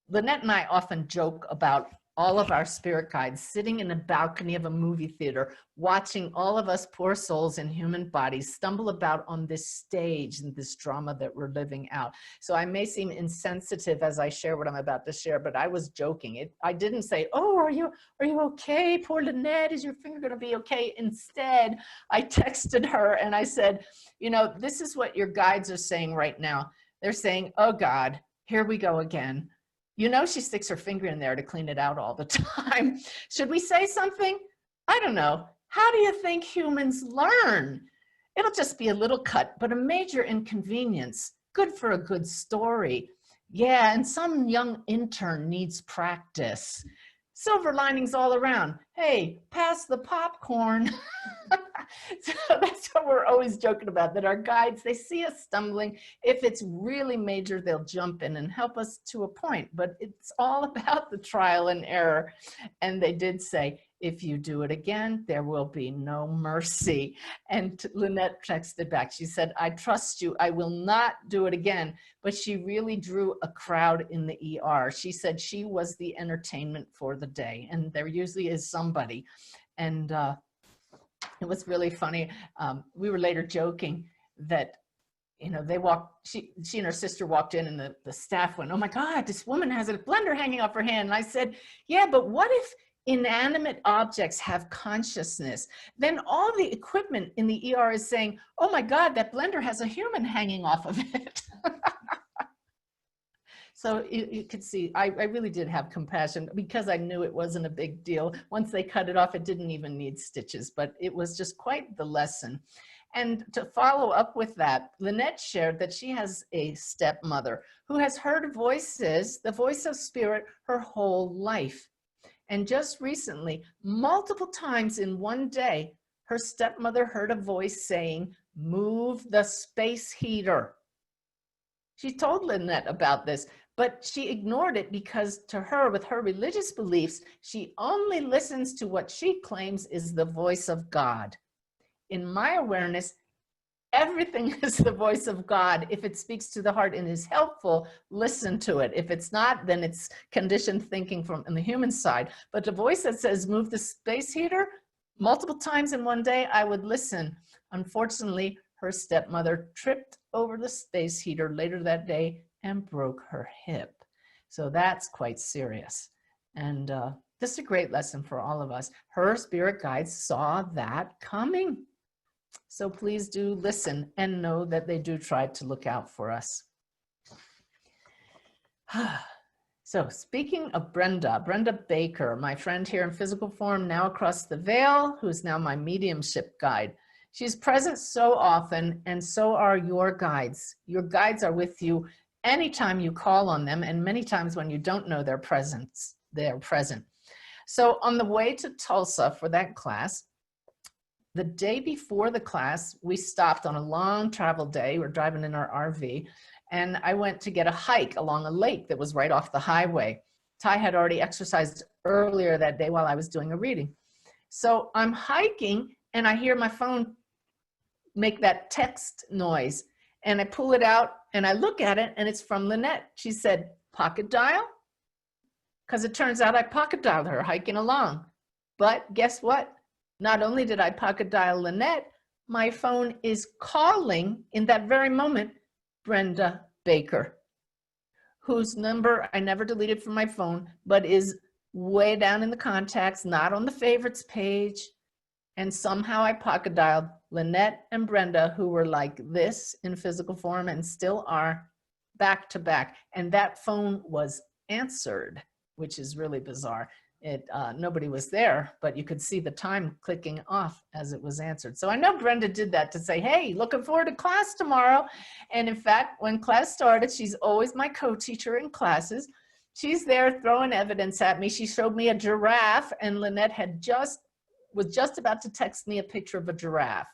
Lynette and I often joke about all of our spirit guides sitting in the balcony of a movie theater, watching all of us poor souls in human bodies stumble about on this stage and this drama that we're living out. So I may seem insensitive as I share what I'm about to share, but I was joking. I didn't say, oh, are you okay? Poor Lynette, is your finger gonna be okay? Instead, I texted her and I said, you know, this is what your guides are saying right now. They're saying, oh God, here we go again. You know, she sticks her finger in there to clean it out all the time. Should we say something? I don't know. How do you think humans learn? It'll just be a little cut, but a major inconvenience. Good for a good story. Yeah, and some young intern needs practice. Silver linings all around. Hey, pass the popcorn. So that's what we're always joking about, that our guides, they see us stumbling. If it's really major, they'll jump in and help us to a point, but it's all about the trial and error. And they did say, if you do it again, there will be no mercy. And Lynette texted back. She said, I trust you. I will not do it again. But she really drew a crowd in the ER. She said she was the entertainment for the day. And there usually is somebody. And it was really funny. We were later joking that, you know, she and her sister walked in, and the staff went, oh my God, this woman has a blender hanging off her hand. And I said, yeah, but what if inanimate objects have consciousness, then all the equipment in the ER is saying, oh my God, that blender has a human hanging off of it. So you could see, I really did have compassion because I knew it wasn't a big deal. Once they cut it off, it didn't even need stitches, but it was just quite the lesson. And to follow up with that, Lynette shared that she has a stepmother who has heard voices, the voice of spirit, her whole life. And just recently, multiple times in one day, her stepmother heard a voice saying, move the space heater. She told Lynette about this, but she ignored it because to her, with her religious beliefs, she only listens to what she claims is the voice of God. In my awareness, everything is the voice of God. If it speaks to the heart and is helpful, listen to it. If it's not, then it's conditioned thinking from the human side. But the voice that says, move the space heater, multiple times in one day, I would listen. Unfortunately, her stepmother tripped over the space heater later that day and broke her hip. So that's quite serious. And this is a great lesson for all of us. Her spirit guides saw that coming. So please do listen and know that they do try to look out for us. So speaking of Brenda Baker, my friend here in physical form, now across the veil, who's now my mediumship guide. She's present so often, and so are your guides. Your guides are with you anytime you call on them, and many times when you don't know their presence, they are present. So on the way to Tulsa for that class, the day before the class, we stopped on a long travel day. We're driving in our RV, and I went to get a hike along a lake that was right off the highway. Ty had already exercised earlier that day while I was doing a reading. So I'm hiking, and I hear my phone make that text noise, and I pull it out, and I look at it, and it's from Lynette. She said, pocket dial? Because it turns out I pocket dialed her hiking along. But guess what? Not only did I pocket dial Lynette, my phone is calling in that very moment Brenda Baker, whose number I never deleted from my phone, but is way down in the contacts, not on the favorites page. And somehow I pocket dialed Lynette and Brenda, who were like this in physical form and still are, back to back. And that phone was answered, which is really bizarre. Nobody was there, but you could see the time clicking off as it was answered. So I know Brenda did that to say, hey, looking forward to class tomorrow. And in fact, when class started, she's always my co-teacher in classes. She's there throwing evidence at me. She showed me a giraffe, and Lynette was just about to text me a picture of a giraffe.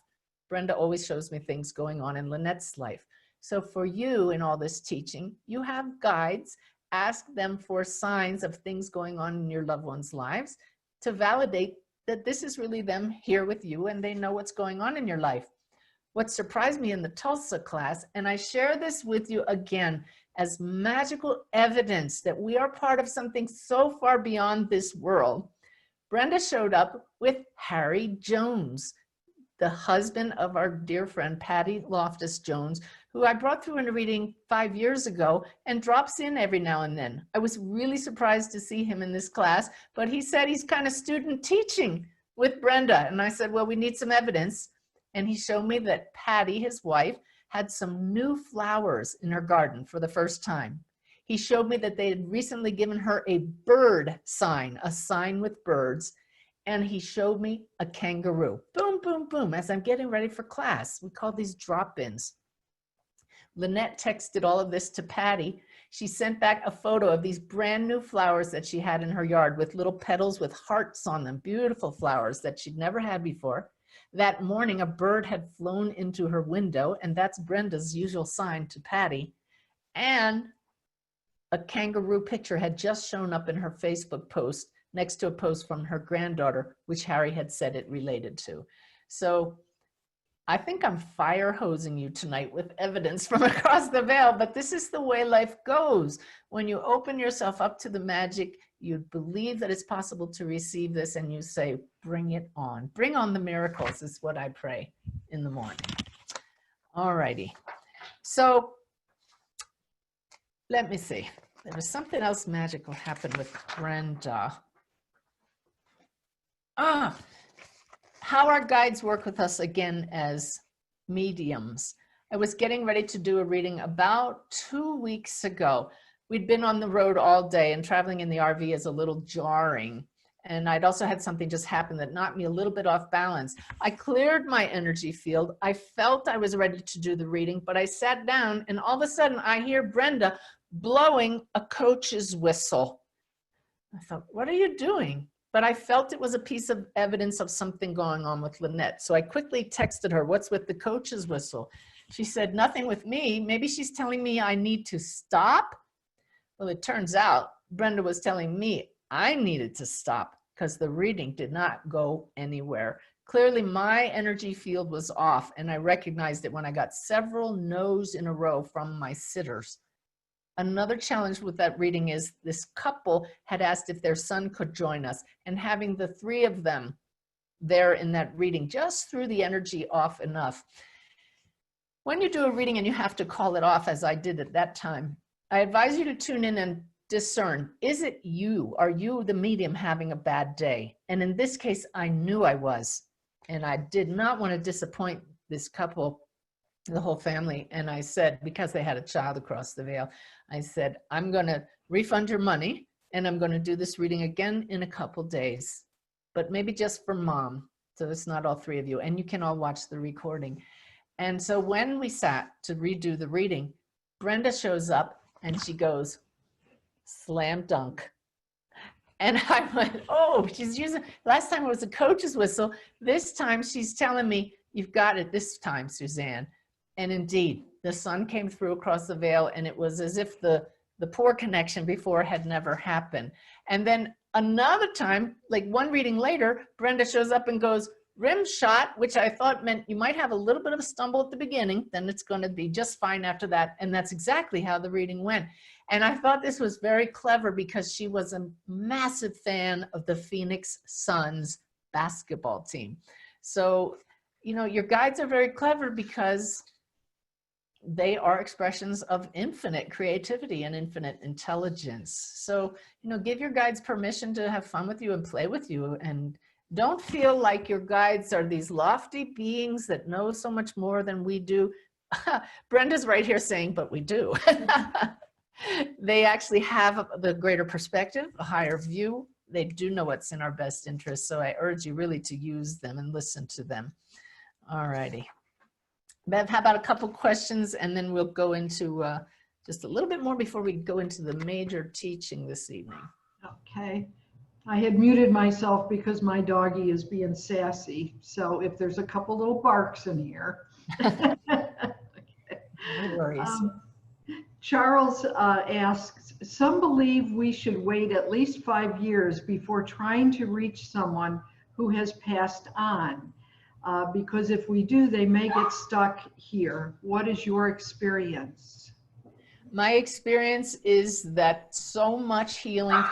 Brenda always shows me things going on in Lynette's life. So for you in all this teaching, you have guides. Ask them for signs of things going on in your loved ones' lives to validate that this is really them here with you and they know what's going on in your life. What surprised me in the Tulsa class, and I share this with you again as magical evidence that we are part of something so far beyond this world, Brenda showed up with Harry Jones, the husband of our dear friend Patty Loftus Jones, who I brought through in a reading 5 years ago and drops in every now and then. I was really surprised to see him in this class, but he said he's kind of student teaching with Brenda. And I said, well, we need some evidence. And he showed me that Patty, his wife, had some new flowers in her garden for the first time. He showed me that they had recently given her a bird sign, a sign with birds. And he showed me a kangaroo. Boom, boom, boom. As I'm getting ready for class, we call these drop-ins. Lynette texted all of this to Patty. She sent back a photo of these brand new flowers that she had in her yard with little petals with hearts on them, beautiful flowers that she'd never had before. That morning, a bird had flown into her window, and that's Brenda's usual sign to Patty. And a kangaroo picture had just shown up in her Facebook post next to a post from her granddaughter, which Harry had said it related to. So I think I'm fire hosing you tonight with evidence from across the veil, but this is the way life goes. When you open yourself up to the magic, you believe that it's possible to receive this, and you say, bring it on. Bring on the miracles is what I pray in the morning. All righty. So let me see. There was something else magical happened with Brenda. How our guides work with us again as mediums. I was getting ready to do a reading about 2 weeks ago. We'd been on the road all day, and traveling in the RV is a little jarring. And I'd also had something just happen that knocked me a little bit off balance. I cleared my energy field. I felt I was ready to do the reading, but I sat down, and all of a sudden I hear Brenda blowing a coach's whistle. I thought, what are you doing? But I felt it was a piece of evidence of something going on with Lynette. So I quickly texted her, what's with the coach's whistle? She said, nothing with me. Maybe she's telling me I need to stop. Well, it turns out Brenda was telling me I needed to stop because the reading did not go anywhere. Clearly, my energy field was off, and I recognized it when I got several no's in a row from my sitters. Another challenge with that reading is this couple had asked if their son could join us, and having the three of them there in that reading just threw the energy off enough. When you do a reading and you have to call it off, as I did at that time, I advise you to tune in and discern, is it you? Are you the medium having a bad day? And in this case, I knew I was, and I did not want to disappoint this couple, the whole family. And I said, because they had a child across the veil, I said, I'm going to refund your money, and I'm going to do this reading again in a couple days, but maybe just for mom. So it's not all three of you, and you can all watch the recording. And so when we sat to redo the reading, Brenda shows up and she goes, slam dunk. And I went, oh, she's using, last time it was a coach's whistle. This time she's telling me, you've got it this time, Suzanne. And indeed, the sun came through across the veil, and it was as if the poor connection before had never happened. And then another time, like one reading later, Brenda shows up and goes, rim shot, which I thought meant you might have a little bit of a stumble at the beginning, then it's going to be just fine after that. And that's exactly how the reading went. And I thought this was very clever because she was a massive fan of the Phoenix Suns basketball team. So, you know, your guides are very clever because they are expressions of infinite creativity and infinite intelligence. So, you know, give your guides permission to have fun with you and play with you, and don't feel like your guides are these lofty beings that know so much more than we do. Brenda's right here saying, but we do. They actually have the greater perspective, a higher view. They do know what's in our best interest. So I urge you really to use them and listen to them. All righty. Bev, how about a couple questions, and then we'll go into just a little bit more before we go into the major teaching this evening. Okay. I had muted myself because my doggy is being sassy. So if there's a couple little barks in here. Okay. No worries. Charles asks, some believe we should wait at least 5 years before trying to reach someone who has passed on. Because if we do, they may get stuck here. What is your experience? My experience is that so much healing,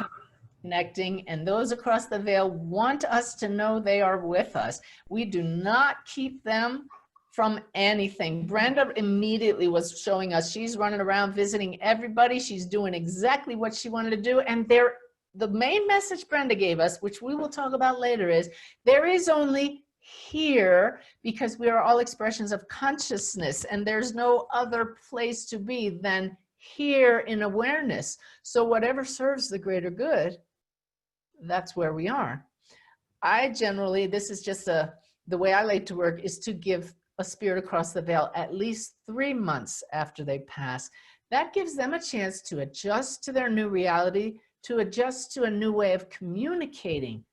connecting, and those across the veil want us to know they are with us. We do not keep them from anything. Brenda immediately was showing us she's running around visiting everybody. She's doing exactly what she wanted to do. And the main message Brenda gave us, which we will talk about later, is there is only here, because we are all expressions of consciousness, and there's no other place to be than here in awareness. So whatever serves the greater good, that's where we are. I generally, this is just the way I like to work, is to give a spirit across the veil at least 3 months after they pass. That gives them a chance to adjust to their new reality, to adjust to a new way of communicating.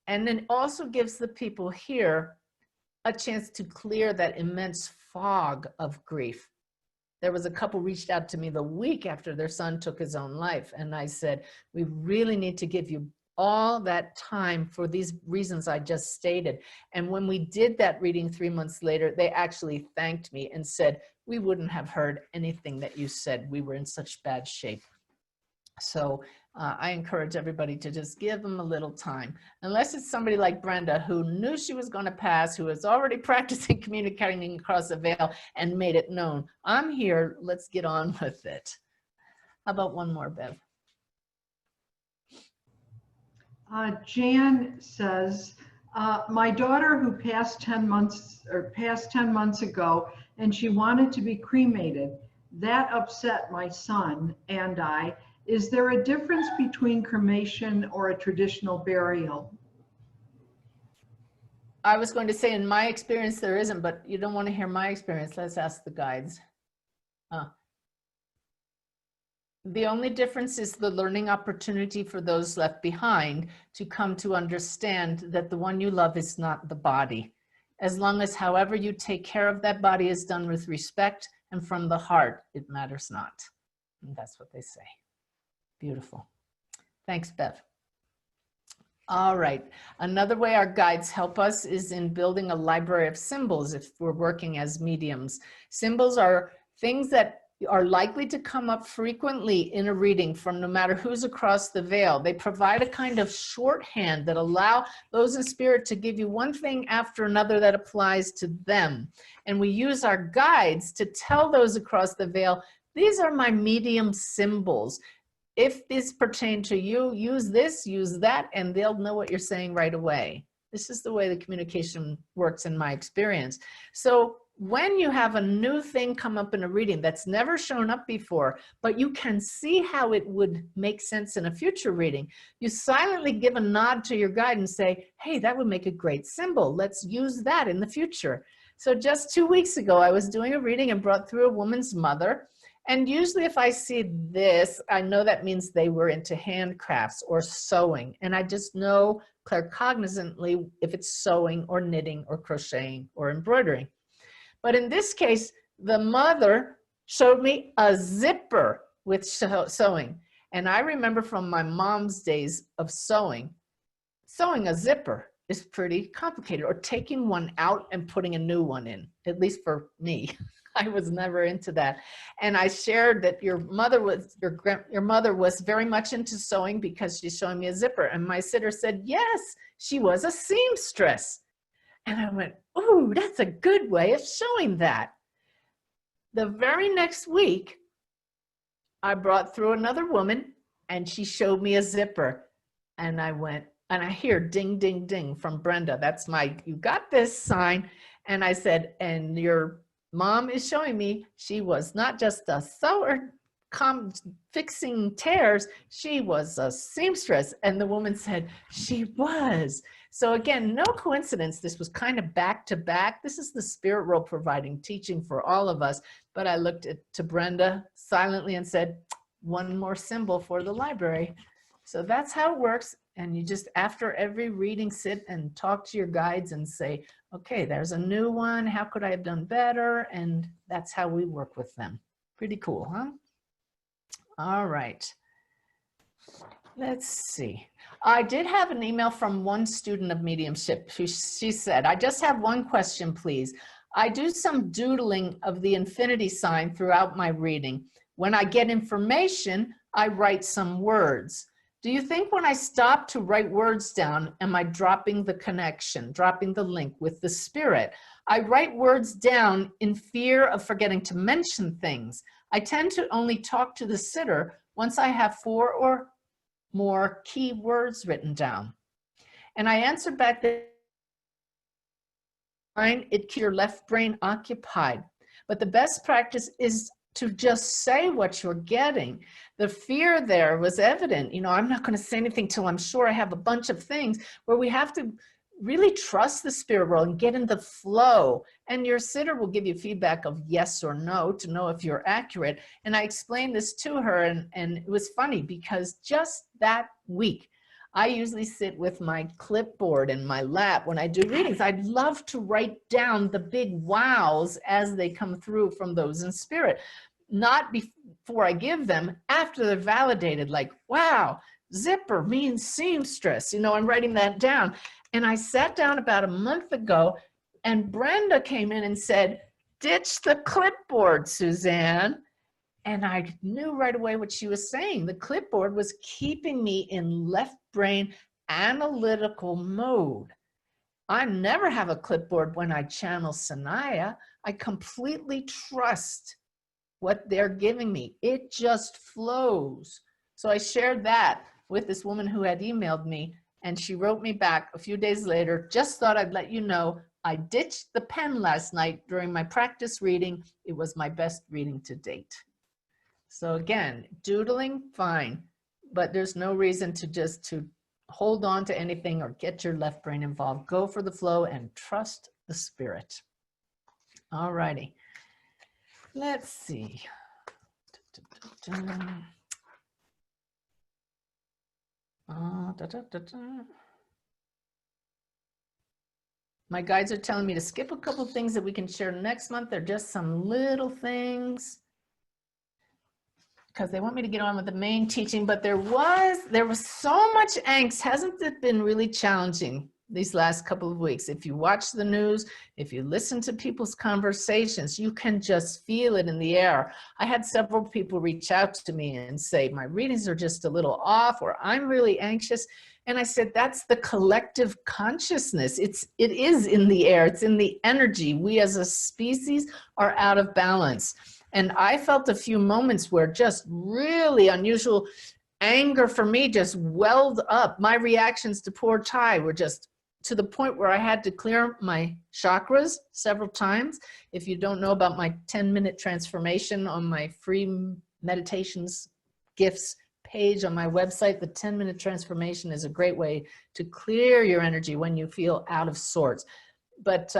And then also gives the people here a chance to clear that immense fog of grief. There was a couple reached out to me the week after their son took his own life. And I said, we really need to give you all that time for these reasons I just stated. And when we did that reading 3 months later, they actually thanked me and said, we wouldn't have heard anything that you said. We were in such bad shape. So I encourage everybody to just give them a little time. Unless it's somebody like Brenda, who knew she was going to pass, who was already practicing communicating across the veil and made it known. I'm here. Let's get on with it. How about one more, Bev? Jan says, My daughter who passed 10 months ago, and she wanted to be cremated. That upset my son and I. Is there a difference between cremation or a traditional burial? I was going to say, in my experience, there isn't, but you don't want to hear my experience. Let's ask the guides. The only difference is the learning opportunity for those left behind to come to understand that the one you love is not the body. As long as however you take care of that body is done with respect and from the heart, it matters not. And that's what they say. Beautiful. Thanks, Bev. All right. Another way our guides help us is in building a library of symbols if we're working as mediums. Symbols are things that are likely to come up frequently in a reading from no matter who's across the veil. They provide a kind of shorthand that allow those in spirit to give you one thing after another that applies to them. And we use our guides to tell those across the veil, these are my medium symbols. If these pertain to you, use this, use that, and they'll know what you're saying right away. This is the way the communication works in my experience. So when you have a new thing come up in a reading that's never shown up before, but you can see how it would make sense in a future reading, you silently give a nod to your guide and say, hey, that would make a great symbol. Let's use that in the future. So just 2 weeks ago, I was doing a reading and brought through a woman's mother. And usually if I see this, I know that means they were into handcrafts or sewing. And I just know claircognizantly if it's sewing or knitting or crocheting or embroidering. But in this case, the mother showed me a zipper with sewing. And I remember from my mom's days of sewing a zipper is pretty complicated, or taking one out and putting a new one in, at least for me. I was never into that. And I shared that your mother was very much into sewing because she's showing me a zipper. And my sitter said, yes, she was a seamstress. And I went, ooh, that's a good way of showing that. The very next week, I brought through another woman and she showed me a zipper. And I went, and I hear ding, ding, ding from Brenda. That's my, you got this sign. And I said, and your mom is showing me she was not just a sewer fixing tears, she was a seamstress. And the woman said, she was. So again, no coincidence. This was kind of back to back. This is the spirit world providing teaching for all of us. But I looked to Brenda silently and said, one more symbol for the library. So that's how it works. And you just, after every reading, sit and talk to your guides and say, okay, there's a new one. How could I have done better? And that's how we work with them. Pretty cool, huh? All right. Let's see. I did have an email from one student of mediumship. She said, I just have one question, please. I do some doodling of the infinity sign throughout my reading. When I get information, I write some words. Do you think when I stop to write words down, am I dropping the connection, dropping the link with the spirit? I write words down in fear of forgetting to mention things. I tend to only talk to the sitter once I have 4 or more key words written down. And I answered back that it keeps your left brain occupied. But the best practice is to just say what you're getting. The fear there was evident. You know, I'm not going to say anything till I'm sure I have a bunch of things, where we have to really trust the spirit world and get in the flow. And your sitter will give you feedback of yes or no to know if you're accurate. And I explained this to her, and it was funny because just that week, I usually sit with my clipboard in my lap when I do readings. I'd love to write down the big wows as they come through from those in spirit. Not before I give them, after they're validated, like, wow, zipper means seamstress. You know, I'm writing that down. And I sat down about a month ago, and Brenda came in and said, ditch the clipboard, Suzanne. And I knew right away what she was saying. The clipboard was keeping me in left brain analytical mode. I never have a clipboard when I channel Sanaya. I completely trust what they're giving me. It just flows. So I shared that with this woman who had emailed me, And she wrote me back a few days later, just thought I'd let you know I ditched the pen last night during my practice reading. It was my best reading to date. So again, doodling, fine, but there's no reason to hold on to anything or get your left brain involved. Go for the flow and trust the spirit. All righty. Let's see. My guides are telling me to skip a couple things that we can share next month. They're just some little things because they want me to get on with the main teaching, but there was so much angst. Hasn't it been really challenging these last couple of weeks? If you watch the news, if you listen to people's conversations, you can just feel it in the air. I had several people reach out to me and say, my readings are just a little off, or I'm really anxious. And I said, that's the collective consciousness. It is in the air. It's in the energy. We as a species are out of balance. And I felt a few moments where just really unusual anger for me just welled up. My reactions to poor Ty were just to the point where I had to clear my chakras several times. If you don't know about my 10-minute transformation on my free meditations gifts page on my website, the 10-minute transformation is a great way to clear your energy when you feel out of sorts. But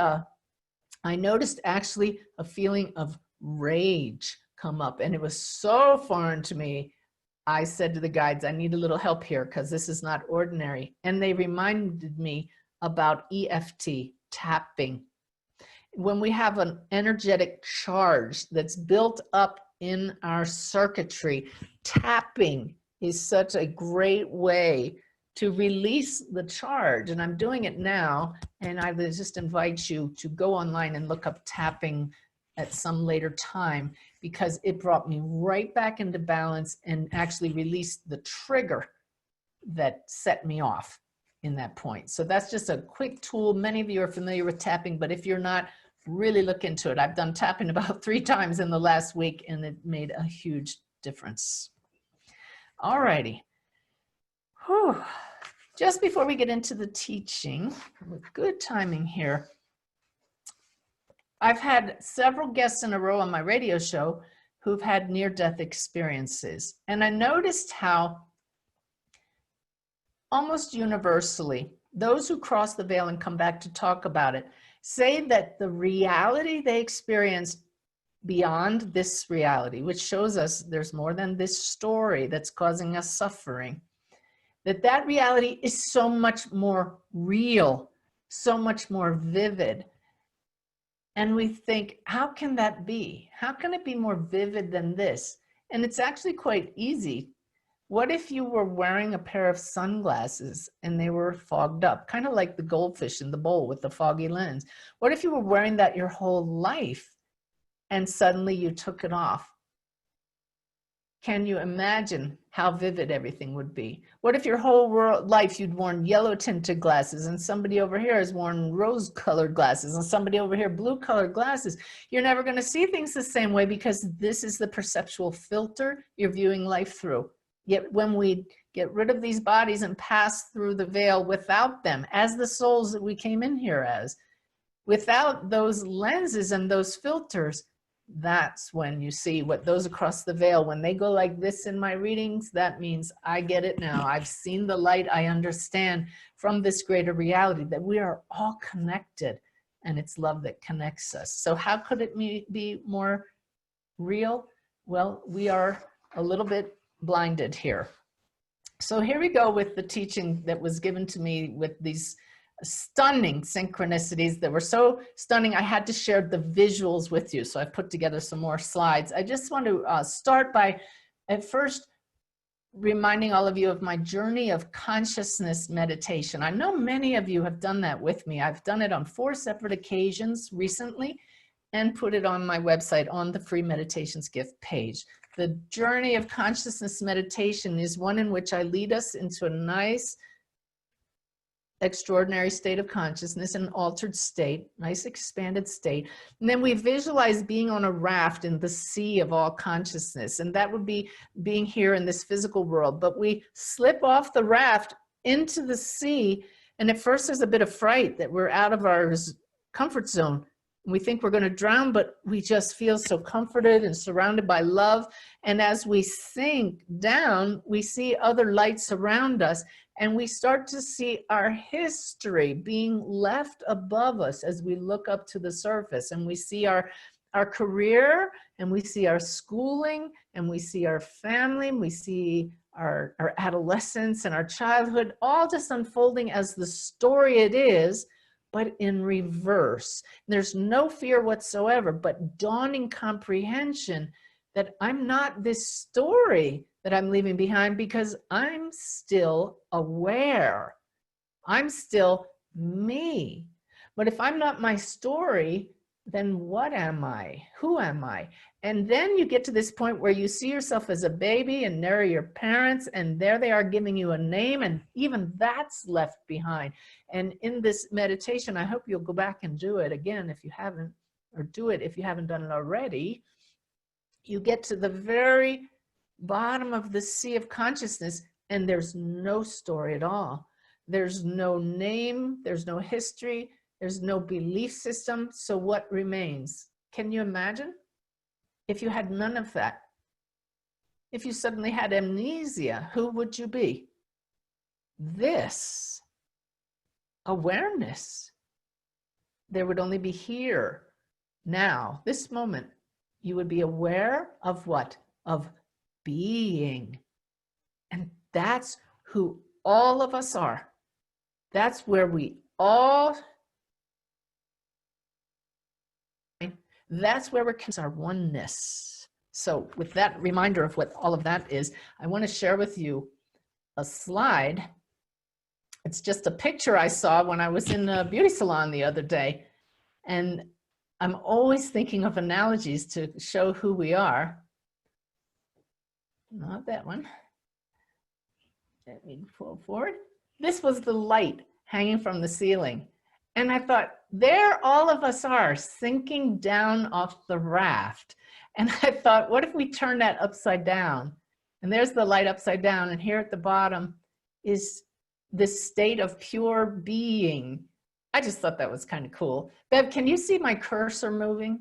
I noticed actually a feeling of rage come up, and it was so foreign to me. I said to the guides, I need a little help here because this is not ordinary. And they reminded me about EFT, tapping. When we have an energetic charge that's built up in our circuitry, tapping is such a great way to release the charge. And I'm doing it now, and I would just invite you to go online and look up tapping at some later time, because it brought me right back into balance and actually released the trigger that set me off in that point. So that's just a quick tool. Many of you are familiar with tapping, but if you're not, really look into it. I've done tapping about 3 times in the last week, and it made a huge difference. All righty. Whew. Just before we get into the teaching, with good timing here, I've had several guests in a row on my radio show who've had near-death experiences. And I noticed how almost universally, those who cross the veil and come back to talk about it say that the reality they experienced beyond this reality, which shows us there's more than this story that's causing us suffering, that reality is so much more real, so much more vivid. And we think, how can that be? How can it be more vivid than this? And it's actually quite easy. What if you were wearing a pair of sunglasses and they were fogged up, kind of like the goldfish in the bowl with the foggy lens? What if you were wearing that your whole life and suddenly you took it off? Can you imagine how vivid everything would be? What if your whole life you'd worn yellow tinted glasses and somebody over here has worn rose colored glasses and somebody over here blue colored glasses? You're never going to see things the same way, because this is the perceptual filter you're viewing life through. Yet when we get rid of these bodies and pass through the veil without them, as the souls that we came in here as, without those lenses and those filters, that's when you see what those across the veil, when they go like this in my readings, that means I get it now. I've seen the light. I understand from this greater reality that we are all connected, and it's love that connects us. So how could it be more real? Well, we are a little bit blinded here. So here we go with the teaching that was given to me with these stunning synchronicities that were so stunning I had to share the visuals with you. So I've put together some more slides. I just want to start by at first reminding all of you of my journey of consciousness meditation. I know many of you have done that with me. I've done it on 4 separate occasions recently and put it on my website on the free meditations gift page. The journey of consciousness meditation is one in which I lead us into a nice extraordinary state of consciousness, an altered state, nice expanded state. And then we visualize being on a raft in the sea of all consciousness. And that would be being here in this physical world. But we slip off the raft into the sea. And at first there's a bit of fright that we're out of our comfort zone. We think we're going to drown, but we just feel so comforted and surrounded by love. And as we sink down, we see other lights around us, and we start to see our history being left above us as we look up to the surface. And we see our career, and we see our schooling, and we see our family, and we see our adolescence and our childhood, all just unfolding as the story it is, but in reverse. There's no fear whatsoever, but dawning comprehension that I'm not this story that I'm leaving behind, because I'm still aware. I'm still me. But if I'm not my story, then what am I? Who am I? And then you get to this point where you see yourself as a baby, and there are your parents, and there they are giving you a name, and even that's left behind. And in this meditation, I hope you'll go back and do it again if you haven't, or do it if you haven't done it already. You get to the very bottom of the sea of consciousness, and there's no story at all. There's no name, there's no history, there's no belief system. So what remains? Can you imagine if you had none of that? If you suddenly had amnesia, who would you be? This awareness. There would only be here, now, this moment. You would be aware of what? Of being. And that's who all of us are. That's where we all, that's where we're our oneness. So with that reminder of what all of that is, I want to share with you a slide. It's just a picture I saw when I was in a beauty salon the other day. And I'm always thinking of analogies to show who we are. Not that one. Let me pull forward. This was the light hanging from the ceiling. And I thought, there all of us are sinking down off the raft. And I thought, what if we turn that upside down? And there's the light upside down. And here at the bottom is this state of pure being. I just thought that was kind of cool. Bev, can you see my cursor moving?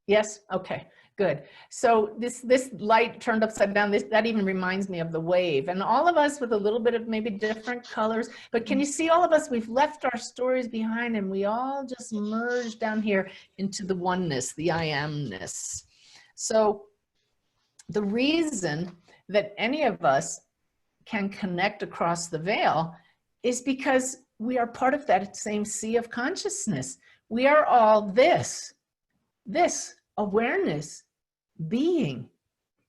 Yes? Okay, good. So this light turned upside down, that even reminds me of the wave. And all of us with a little bit of maybe different colors, but can you see all of us, we've left our stories behind, and we all just merge down here into the oneness, the I amness. So the reason that any of us can connect across the veil is because we are part of that same sea of consciousness. We are all this awareness, being,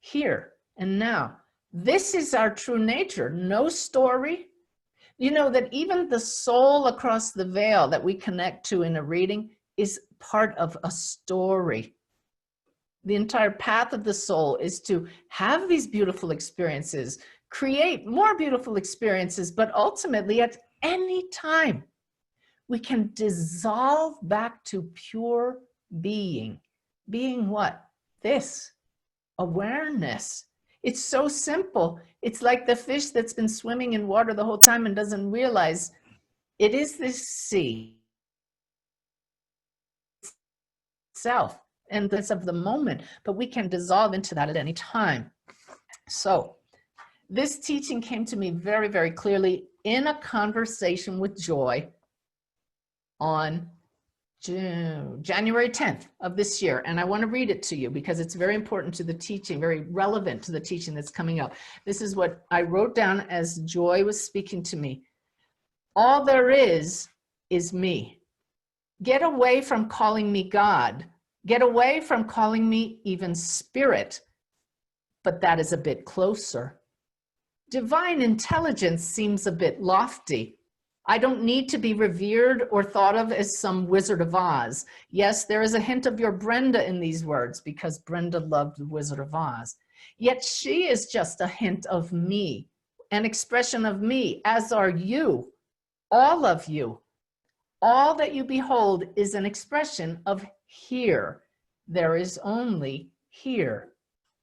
here and now. This is our true nature, no story. You know that even the soul across the veil that we connect to in a reading is part of a story. The entire path of the soul is to have these beautiful experiences, create more beautiful experiences, but ultimately at any time, we can dissolve back to pure being. Being what? This awareness. It's so simple. It's like the fish that's been swimming in water the whole time and doesn't realize it is this sea itself, and that's of the moment, but we can dissolve into that at any time. So this teaching came to me very, very clearly in a conversation with Joy on January 10th of this year. And I want to read it to you because it's very important to the teaching, very relevant to the teaching that's coming up. This is what I wrote down as Joy was speaking to me. All there is me. Get away from calling me God. Get away from calling me even spirit. But that is a bit closer. Divine intelligence seems a bit lofty. I don't need to be revered or thought of as some Wizard of Oz. Yes, there is a hint of your Brenda in these words because Brenda loved the Wizard of Oz. Yet she is just a hint of me, an expression of me, as are you, all of you. All that you behold is an expression of here. There is only here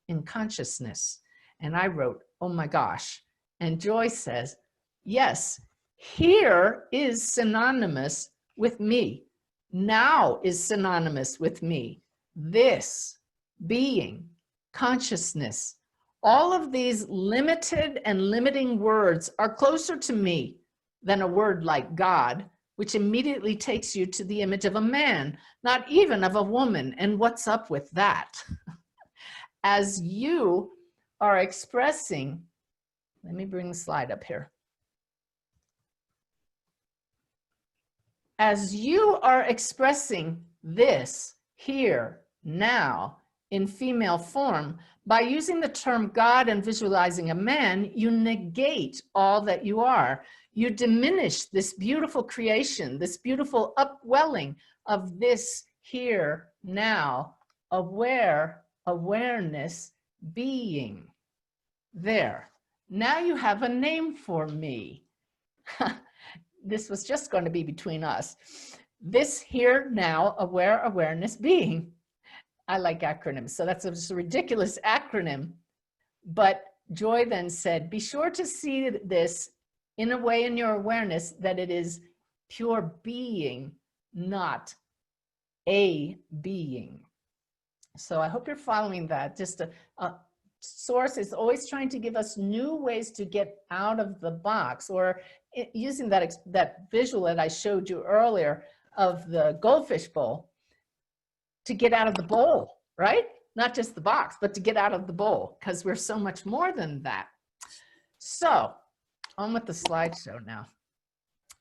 in consciousness. And I wrote, oh my gosh. And Joy says, yes, here is synonymous with me. Now is synonymous with me. This, being, consciousness, all of these limited and limiting words are closer to me than a word like God, which immediately takes you to the image of a man, not even of a woman. And what's up with that? As you are expressing, let me bring the slide up here. As you are expressing this here, now, in female form, by using the term God and visualizing a man, you negate all that you are. You diminish this beautiful creation, this beautiful upwelling of this here, now, awareness, being. There. Now you have a name for me. This was just going to be between us. This here, now, awareness, being. I like acronyms, so that's just a ridiculous acronym. But Joy then said, be sure to see this in a way in your awareness that it is pure being, not a being. So I hope you're following that. Just a source is always trying to give us new ways to get out of the box, or using that visual that I showed you earlier of the goldfish bowl, to get out of the bowl, right? Not just the box, but to get out of the bowl, because we're so much more than that. So on with the slideshow now.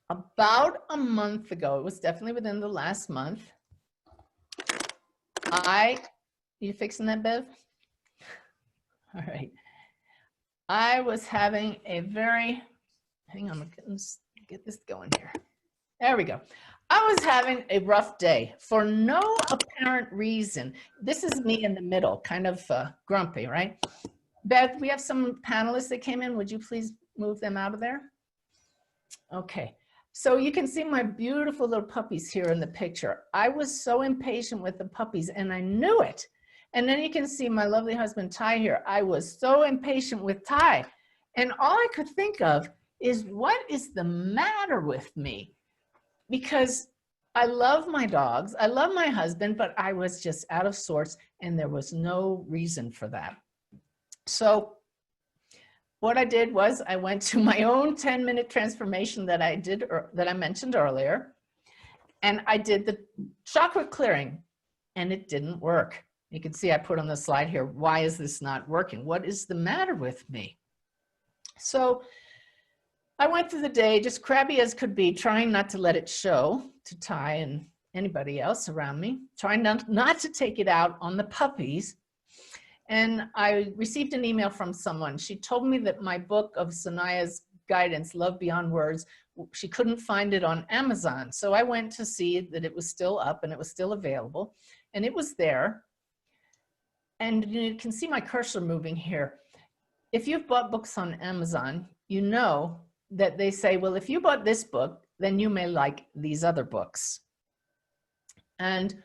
About a month ago, it was definitely within the last month, you fixing that, Bev? All right. I was having a very, hang on, let's get this going here. There we go. I was having a rough day for no apparent reason. This is me in the middle, kind of grumpy, right? Beth, we have some panelists that came in. Would you please move them out of there? Okay. So you can see my beautiful little puppies here in the picture. I was so impatient with the puppies, and I knew it. And then you can see my lovely husband, Ty, here. I was so impatient with Ty. And all I could think of is, what is the matter with me? Because I love my dogs, I love my husband, but I was just out of sorts, and there was no reason for that. So what I did was I went to my own 10-minute transformation that I mentioned earlier, and I did the chakra clearing, and it didn't work. You can see I put on the slide here, why is this not working? What is the matter with me? So I went through the day just crabby as could be, trying not to let it show to Ty and anybody else around me, trying not to take it out on the puppies. And I received an email from someone. She told me that my book of Sanaya's guidance, Love Beyond Words, she couldn't find it on Amazon. So I went to see that it was still up and it was still available, and it was there. And you can see my cursor moving here. If you've bought books on Amazon, you know that they say, well, if you bought this book, then you may like these other books. And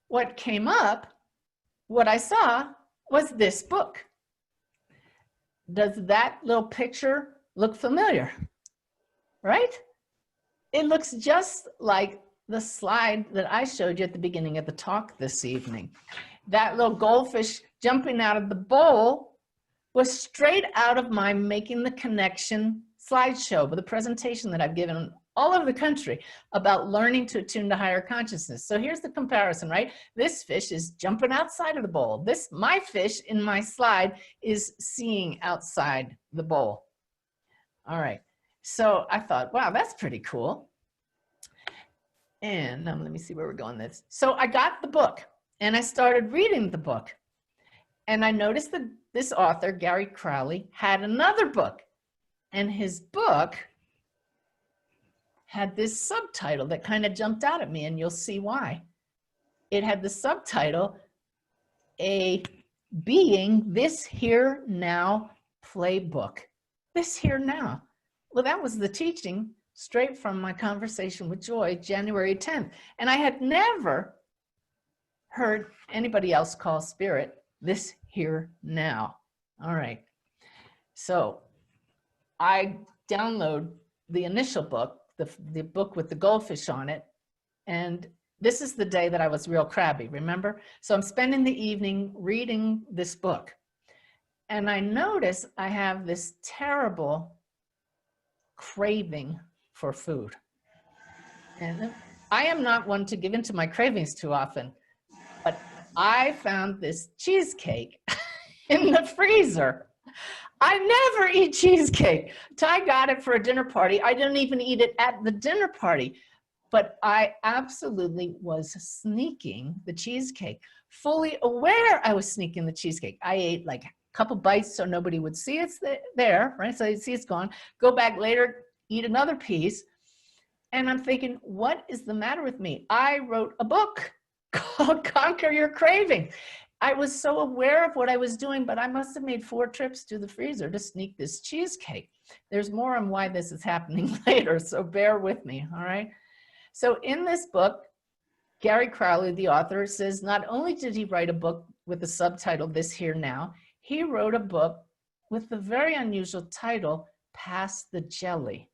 what came up, what I saw, was this book. Does that little picture look familiar? Right? It looks just like the slide that I showed you at the beginning of the talk this evening. That little goldfish jumping out of the bowl was straight out of my Making the Connection slideshow with a presentation that I've given all over the country about learning to attune to higher consciousness. So here's the comparison, right? This fish is jumping outside of the bowl. My fish in my slide is seeing outside the bowl. All right. So I thought, wow, that's pretty cool. And let me see where we're going with this. So I got the book and I started reading the book. And I noticed that this author, Gary Crowley, had another book. And his book had this subtitle that kind of jumped out at me, and you'll see why. It had the subtitle, A Being This Here Now Playbook. This Here Now. Well, that was the teaching straight from my conversation with Joy, January 10th. And I had never heard anybody else call spirit this here now. All right. So I download the initial book, the book with the goldfish on it. And this is the day that I was real crabby, remember? So I'm spending the evening reading this book. And I notice I have this terrible craving for food. And I am not one to give into my cravings too often, but I found this cheesecake in the freezer. I never eat cheesecake. Ty got it for a dinner party. I didn't even eat it at the dinner party, but I absolutely was sneaking the cheesecake, fully aware I was sneaking the cheesecake. I ate like a couple bites so nobody would see it's there, right? So you'd see it's gone, go back later, eat another piece. And I'm thinking, what is the matter with me? I wrote a book called Conquer Your Craving. I was so aware of what I was doing, but I must have made 4 trips to the freezer to sneak this cheesecake. There's more on why this is happening later, so bear with me, all right? So in this book, Gary Crowley, the author, says not only did he write a book with the subtitle This Here Now, he wrote a book with the very unusual title, Pass the Jelly.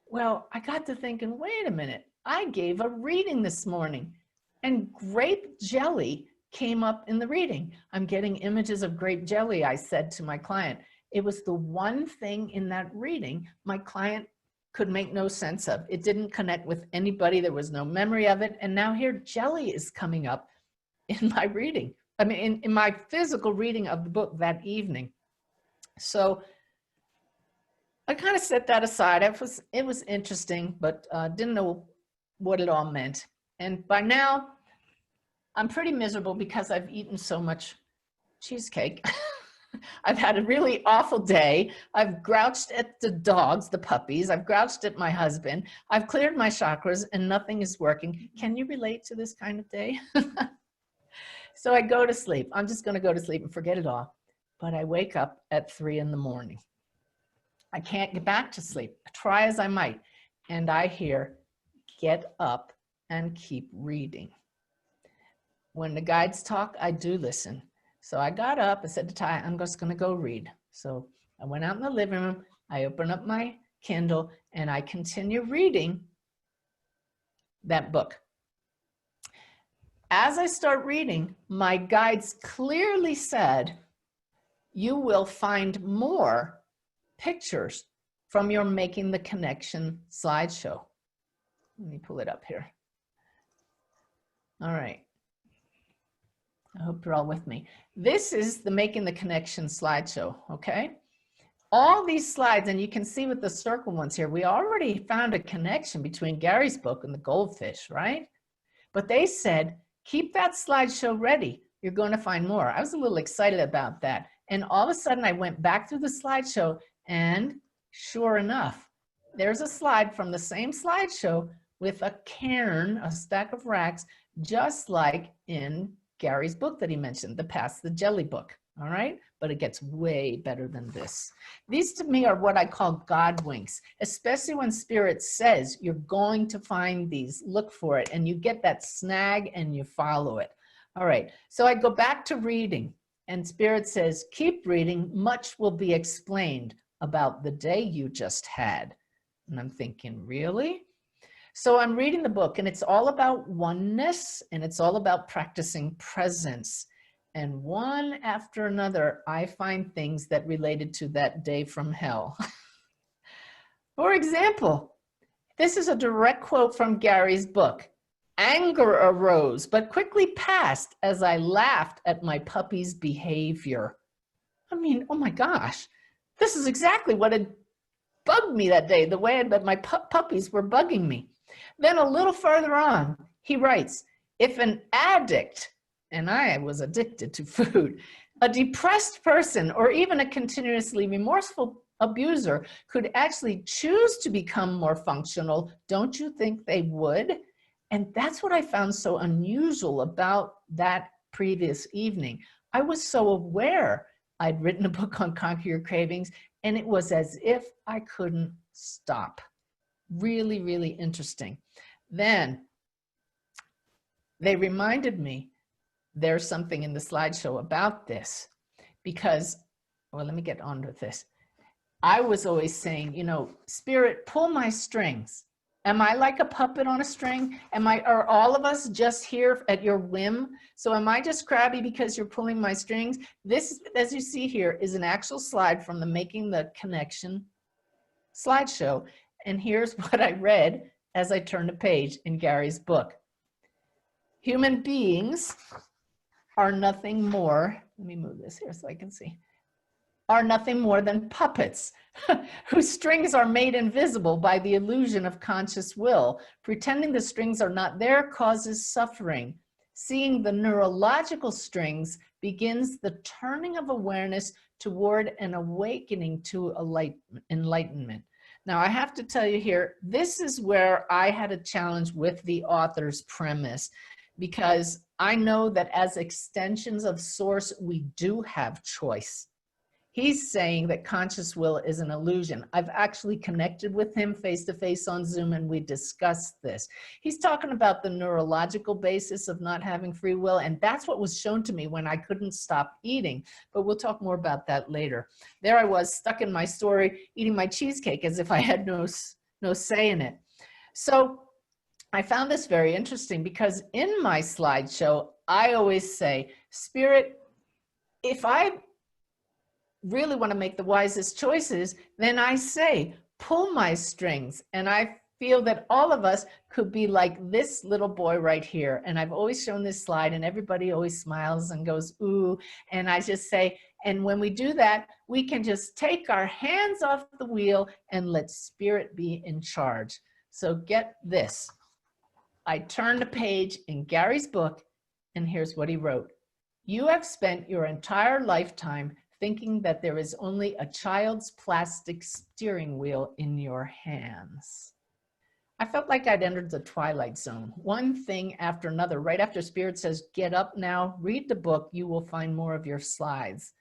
Well, I got to thinking, wait a minute, I gave a reading this morning and grape jelly came up in the reading. I'm getting images of grape jelly, I said to my client. It was the one thing in that reading my client could make no sense of. It didn't connect with anybody. There was no memory of it. And now here jelly is coming up in my reading. I mean, in my physical reading of the book that evening. So I kind of set that aside. It was interesting, but didn't know what it all meant. And by now, I'm pretty miserable because I've eaten so much cheesecake. I've had a really awful day. I've grouched at the dogs, the puppies. I've grouched at my husband. I've cleared my chakras and nothing is working. Can you relate to this kind of day? So I go to sleep. I'm just going to go to sleep and forget it all. But I wake up at 3 in the morning. I can't get back to sleep, try as I might. And I hear, get up and keep reading. When the guides talk, I do listen. So I got up, I said to Ty, I'm just gonna go read. So I went out in the living room, I opened up my Kindle and I continue reading that book. As I start reading, my guides clearly said, you will find more pictures from your Making the Connection slideshow. Let me pull it up here. All right. I hope you're all with me. This is the Making the Connection slideshow, okay? All these slides, and you can see with the circle ones here, we already found a connection between Gary's book and the goldfish, right? But they said, keep that slideshow ready. You're going to find more. I was a little excited about that. And all of a sudden I went back through the slideshow and sure enough, there's a slide from the same slideshow with a cairn, a stack of racks, just like in Gary's book that he mentioned, the Pass the Jelly book, all right? But it gets way better than this. These to me are what I call God winks, especially when Spirit says you're going to find these, look for it, and you get that snag and you follow it. All right, so I go back to reading and Spirit says, keep reading, much will be explained about the day you just had. And I'm thinking, really? So I'm reading the book and it's all about oneness and it's all about practicing presence. And one after another, I find things that related to that day from hell. For example, this is a direct quote from Gary's book. Anger arose, but quickly passed as I laughed at my puppy's behavior. I mean, oh my gosh, this is exactly what had bugged me that day, the way that my puppies were bugging me. Then a little further on, he writes, if an addict, and I was addicted to food, a depressed person, or even a continuously remorseful abuser could actually choose to become more functional, don't you think they would? And that's what I found so unusual about that previous evening. I was so aware I'd written a book on Conquer Your Cravings, and it was as if I couldn't stop. Really, really interesting. Then they reminded me there's something in the slideshow about this because, well, let me get on with this. I was always saying, you know, Spirit, pull my strings. Am I like a puppet on a string? Are all of us just here at your whim? So am I just crabby because you're pulling my strings? This, as you see here, is an actual slide from the Making the Connection slideshow. And here's what I read as I turned a page in Gary's book. Human beings are nothing more, let me move this here so I can see, are nothing more than puppets whose strings are made invisible by the illusion of conscious will. Pretending the strings are not there causes suffering. Seeing the neurological strings begins the turning of awareness toward an awakening to enlightenment. Now, I have to tell you here, this is where I had a challenge with the author's premise, because I know that as extensions of Source, we do have choice. He's saying that conscious will is an illusion. I've actually connected with him face-to-face on Zoom, and we discussed this. He's talking about the neurological basis of not having free will, and that's what was shown to me when I couldn't stop eating. But we'll talk more about that later. There I was, stuck in my story, eating my cheesecake as if I had no say in it. So I found this very interesting because in my slideshow, I always say, Spirit, if I really want to make the wisest choices, then I say, pull my strings. And I feel that all of us could be like this little boy right here. And I've always shown this slide and everybody always smiles and goes, ooh. And I just say, and when we do that, we can just take our hands off the wheel and let Spirit be in charge. So get this. I turned a page in Gary's book and here's what he wrote. You have spent your entire lifetime thinking that there is only a child's plastic steering wheel in your hands. I felt like I'd entered the twilight zone. One thing after another. Right after Spirit says, get up now, read the book, you will find more of your slides.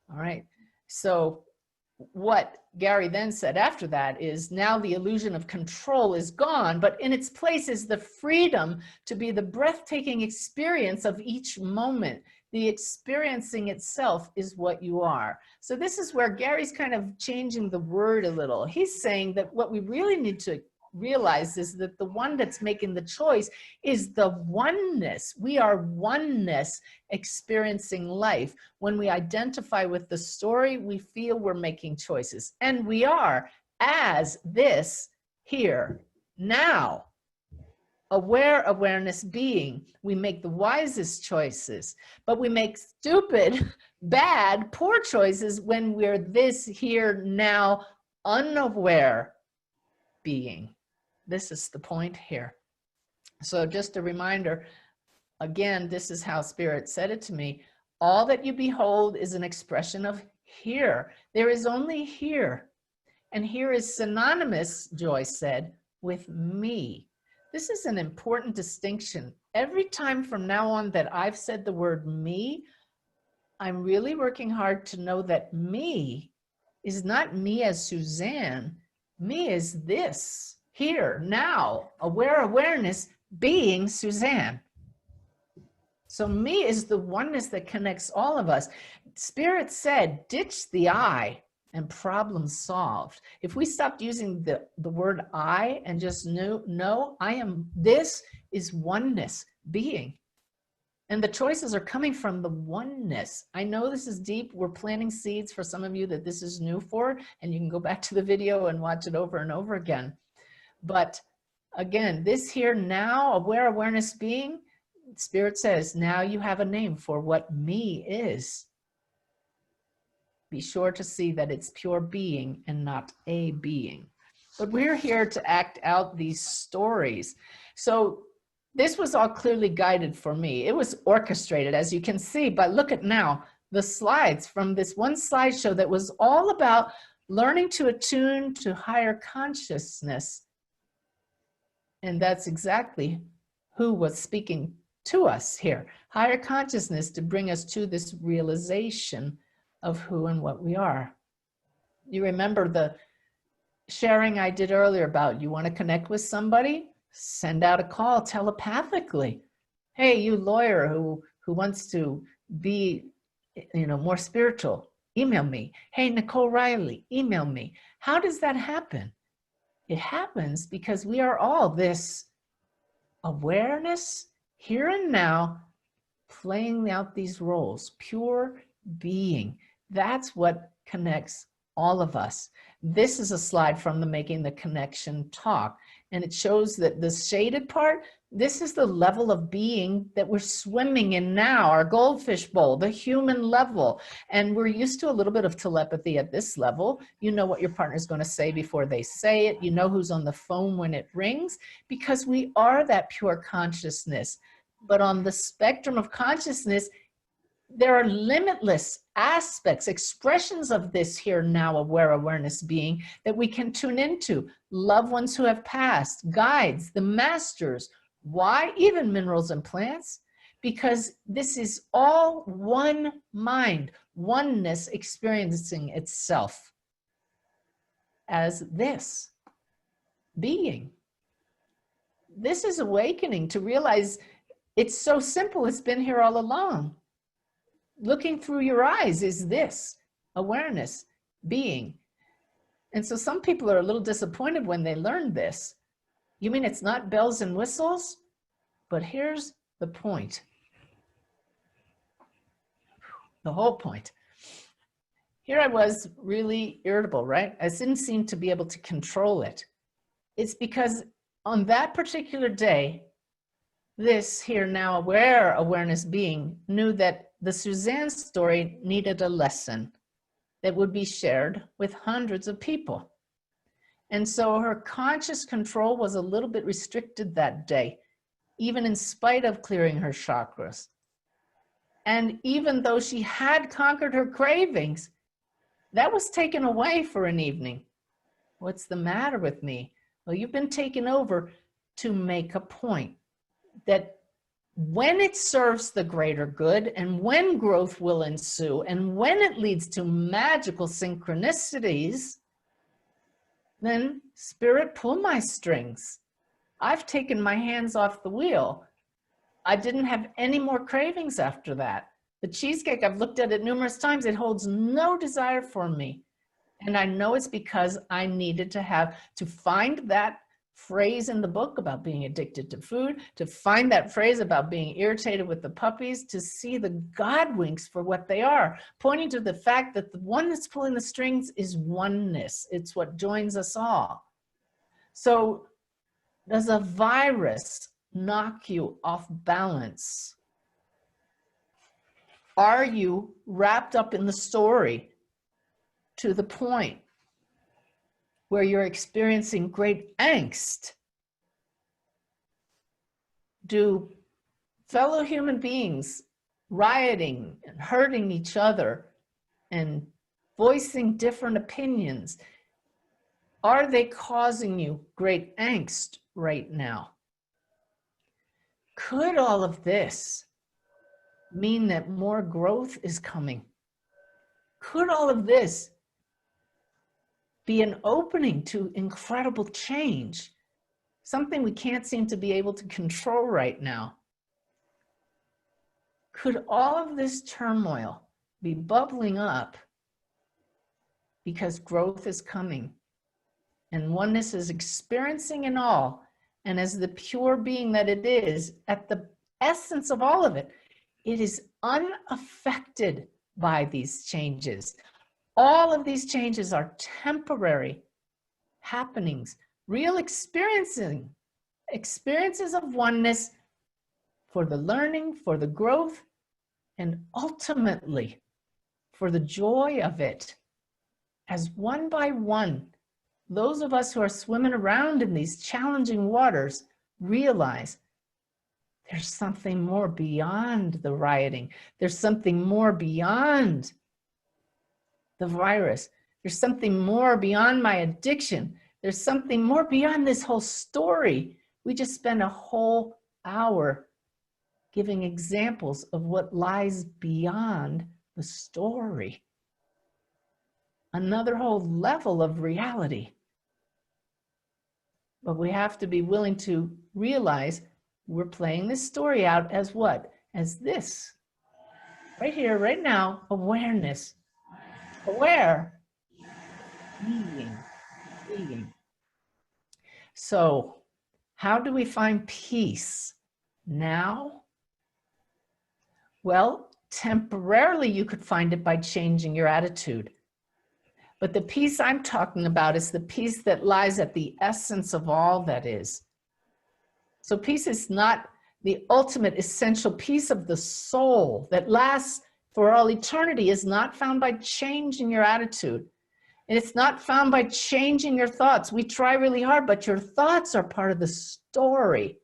All right. So what Gary then said after that is now the illusion of control is gone, but in its place is the freedom to be the breathtaking experience of each moment. The experiencing itself is what you are. So this is where Gary's kind of changing the word a little. He's saying that what we really need to realize is that the one that's making the choice is the oneness. We are oneness experiencing life. When we identify with the story, we feel we're making choices. And we are, as this here, now. Aware awareness being, we make the wisest choices, but we make stupid, bad, poor choices when we're this here now unaware being. This is the point here. So just a reminder, again, this is how Spirit said it to me. All that you behold is an expression of here. There is only here. And here is synonymous, Joy said, with me. This is an important distinction. Every time from now on that I've said the word me, I'm really working hard to know that me is not me as Suzanne. Me is this, here, now, aware awareness being Suzanne. So me is the oneness that connects all of us. Spirit said, ditch the I and problem solved. If we stopped using the word I and just knew, no, I am, this is oneness being. And the choices are coming from the oneness. I know this is deep. We're planting seeds for some of you that this is new for, and you can go back to the video and watch it over and over again. But again, this here now, aware awareness being, Spirit says, now you have a name for what me is. Be sure to see that it's pure being and not a being. But we're here to act out these stories. So this was all clearly guided for me. It was orchestrated, as you can see, but look at now the slides from this one slideshow that was all about learning to attune to higher consciousness. And that's exactly who was speaking to us here. Higher consciousness to bring us to this realization of who and what we are. You remember the sharing I did earlier about you want to connect with somebody? Send out a call telepathically. Hey, you lawyer who wants to be, more spiritual, email me. Hey, Nicole Riley, email me. How does that happen? It happens because we are all this awareness here and now, playing out these roles, pure being. That's what connects all of us. This is a slide from the Making the Connection talk, and it shows that the shaded part, this is the level of being that we're swimming in now, our goldfish bowl, the human level. And we're used to a little bit of telepathy at this level. You know what your partner's going to say before they say it. You know who's on the phone when it rings, because we are that pure consciousness. But on the spectrum of consciousness, there are limitless aspects, expressions of this here now aware awareness being that we can tune into. Loved ones who have passed, guides, the masters. Why? Even minerals and plants. Because this is all one mind, oneness experiencing itself as this being. This is awakening to realize it's so simple. It's been here all along. Looking through your eyes is this awareness, being. And so some people are a little disappointed when they learn this. You mean it's not bells and whistles? But here's the point. The whole point. Here I was really irritable, right? I didn't seem to be able to control it. It's because on that particular day, this here now aware awareness being knew that the Suzanne story needed a lesson that would be shared with hundreds of people. And so her conscious control was a little bit restricted that day, even in spite of clearing her chakras. And even though she had conquered her cravings, that was taken away for an evening. What's the matter with me? Well, you've been taken over to make a point that when it serves the greater good and when growth will ensue and when it leads to magical synchronicities, then spirit, pull my strings. I've taken my hands off the wheel. I didn't have any more cravings after that. The cheesecake, I've looked at it numerous times. It holds no desire for me. And I know it's because I needed to find that phrase in the book about being addicted to food, to find that phrase about being irritated with the puppies, to see the God winks for what they are, pointing to the fact that the one that's pulling the strings is oneness. It's what joins us all. So does a virus knock you off balance? Are you wrapped up in the story to the point where you're experiencing great angst? Do fellow human beings rioting and hurting each other and voicing different opinions, are they causing you great angst right now? Could all of this mean that more growth is coming? Could all of this be an opening to incredible change? Something we can't seem to be able to control right now. Could all of this turmoil be bubbling up because growth is coming and oneness is experiencing in all, and as the pure being that it is, at the essence of all of it, it is unaffected by these changes. All of these changes are temporary happenings, real experiences of oneness for the learning, for the growth, and ultimately for the joy of it. As one by one, those of us who are swimming around in these challenging waters realize there's something more beyond the rioting. There's something more beyond the virus. There's something more beyond my addiction. There's something more beyond this whole story. We just spent a whole hour giving examples of what lies beyond the story. Another whole level of reality. But we have to be willing to realize we're playing this story out as what? As this. Right here, right now, awareness. aware, being. So how do we find peace now? Well, temporarily you could find it by changing your attitude. But the peace I'm talking about is the peace that lies at the essence of all that is. So peace is not the ultimate essential peace of the soul that lasts for all eternity, is not found by changing your attitude. And it's not found by changing your thoughts. We try really hard, but your thoughts are part of the story.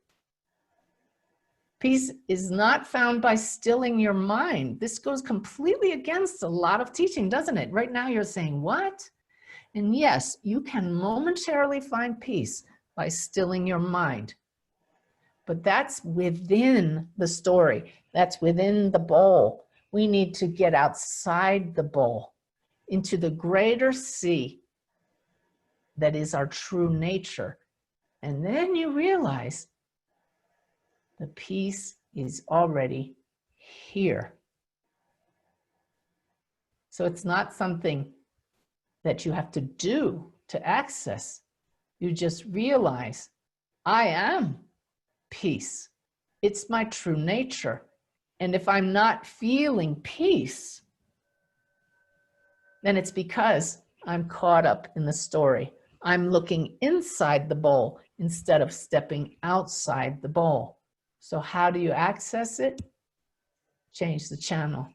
Peace is not found by stilling your mind. This goes completely against a lot of teaching, doesn't it? Right now you're saying, what? And yes, you can momentarily find peace by stilling your mind. But that's within the story. That's within the bowl. We need to get outside the bowl into the greater sea that is our true nature. And then you realize the peace is already here. So it's not something that you have to do to access. You just realize, I am peace. It's my true nature. And if I'm not feeling peace, then it's because I'm caught up in the story. I'm looking inside the bowl instead of stepping outside the bowl. So how do you access it? Change the channel.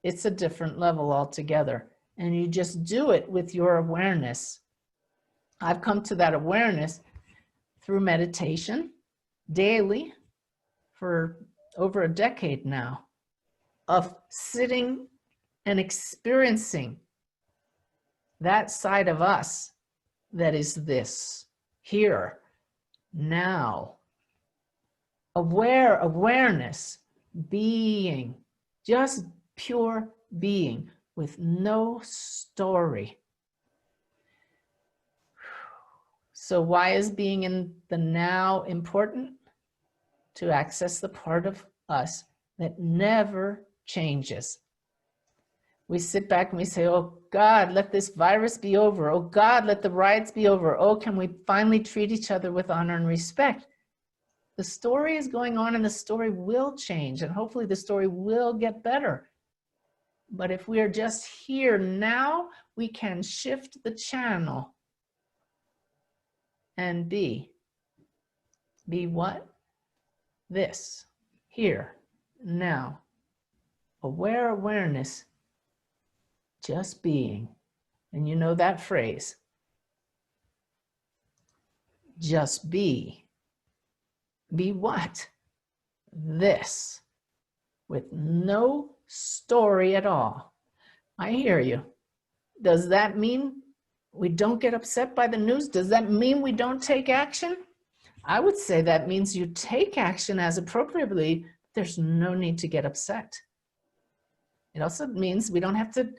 It's a different level altogether. And you just do it with your awareness. I've come to that awareness through meditation daily for over a decade now, of sitting and experiencing that side of us that is this, here, now. Awareness, being, just pure being with no story. So why is being in the now important? To access the part of us that never changes. We sit back and we say, oh God, let this virus be over. Oh God, let the riots be over. Oh, can we finally treat each other with honor and respect? The story is going on and the story will change, and hopefully the story will get better. But if we are just here now, we can shift the channel and be what? This, here, now. Awareness, just being. And you know that phrase, just be. Be what? This, with no story at all. I hear you. Does that mean we don't get upset by the news? Does that mean we don't take action? I would say that means you take action as appropriately. There's no need to get upset. It also means we don't have to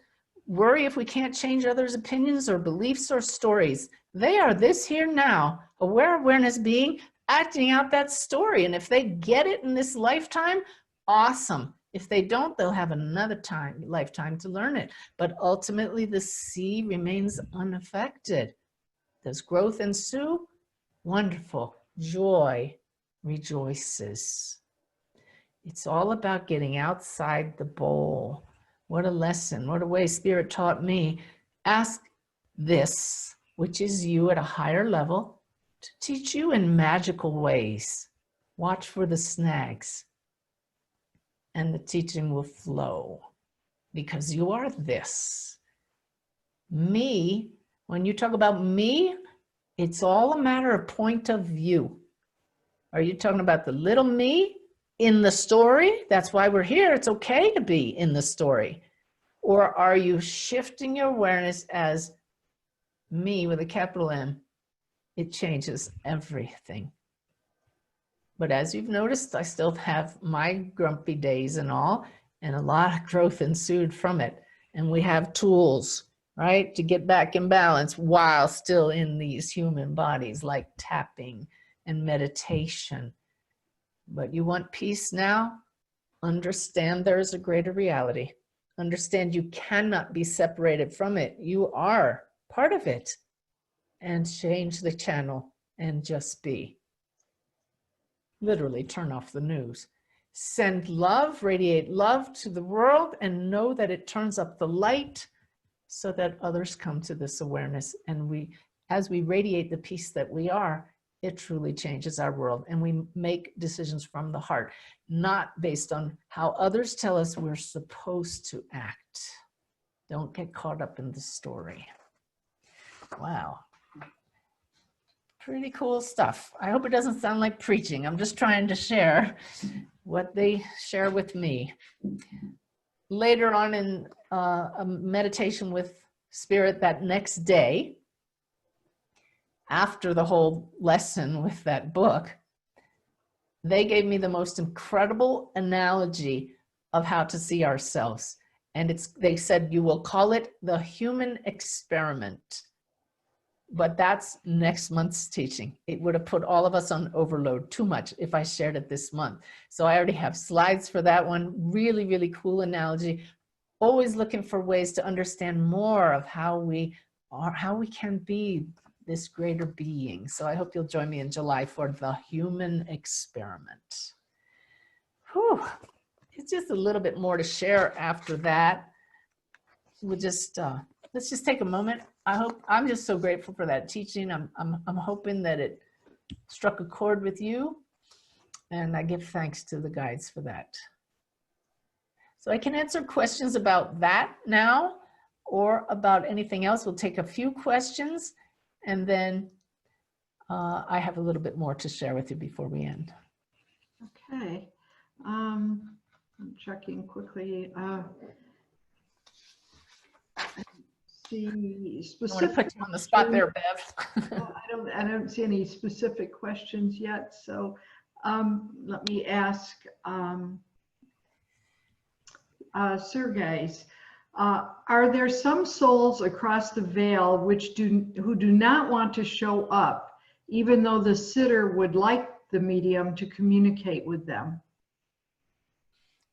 worry if we can't change others' opinions or beliefs or stories. They are this here now, awareness being, acting out that story. And if they get it in this lifetime, awesome. If they don't, they'll have another lifetime to learn it. But ultimately, the sea remains unaffected. Does growth ensue? Wonderful. Joy rejoices. It's all about getting outside the bowl. What a lesson. What a way Spirit taught me. Ask this, which is you at a higher level, to teach you in magical ways. Watch for the snags, and the teaching will flow, because you are this. Me, when you talk about me, it's all a matter of point of view. Are you talking about the little me in the story? That's why we're here. It's okay to be in the story. Or are you shifting your awareness as me with a capital M? It changes everything. But as you've noticed, I still have my grumpy days and all, and a lot of growth ensued from it. And we have tools, right, to get back in balance while still in these human bodies, like tapping and meditation. But you want peace now? Understand there is a greater reality. Understand you cannot be separated from it. You are part of it. And change the channel and just be. Literally turn off the news. Send love, radiate love to the world, and know that it turns up the light so that others come to this awareness. And as we radiate the peace that we are, it truly changes our world. And we make decisions from the heart, not based on how others tell us we're supposed to act. Don't get caught up in the story. Wow. Pretty cool stuff. I hope it doesn't sound like preaching. I'm just trying to share what they share with me. Later on in a meditation with Spirit that next day, after the whole lesson with that book, they gave me the most incredible analogy of how to see ourselves. And they said, you will call it the human experiment. But that's next month's teaching. It would have put all of us on overload too much if I shared it this month. So I already have slides for that one. Really, really cool analogy. Always looking for ways to understand more of how we are, how we can be this greater being. So I hope you'll join me in July for the human experiment. Whew. It's just a little bit more to share after that. We'll just, let's just take a moment. I'm just so grateful for that teaching. I'm hoping that it struck a chord with you, and I give thanks to the guides for that. So I can answer questions about that now or about anything else. We'll take a few questions, and then I have a little bit more to share with you before we end. Okay. I'm checking quickly. The specific. I want to put you on the spot there, Bev. I don't see any specific questions yet. So let me ask Sergei's. Are there some souls across the veil who do not want to show up, even though the sitter would like the medium to communicate with them?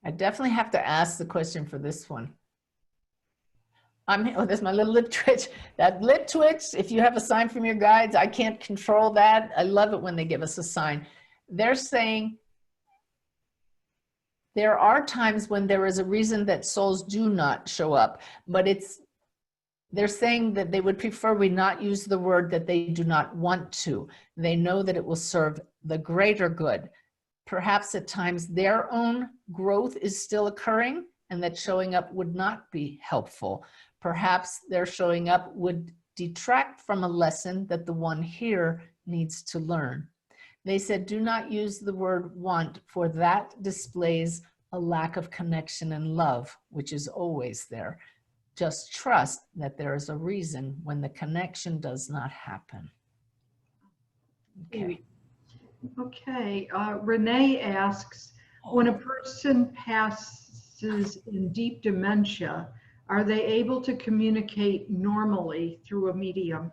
I definitely have to ask the question for this one. Oh, there's my little lip twitch. That lip twitch, if you have a sign from your guides, I can't control that. I love it when they give us a sign. They're saying there are times when there is a reason that souls do not show up, but they're saying that they would prefer we not use the word that they do not want to. They know that it will serve the greater good. Perhaps at times their own growth is still occurring and that showing up would not be helpful. Perhaps their showing up would detract from a lesson that the one here needs to learn. They said, do not use the word want, for that displays a lack of connection and love, which is always there. Just trust that there is a reason when the connection does not happen. Okay. Okay. Renee asks, when a person passes in deep dementia, are they able to communicate normally through a medium?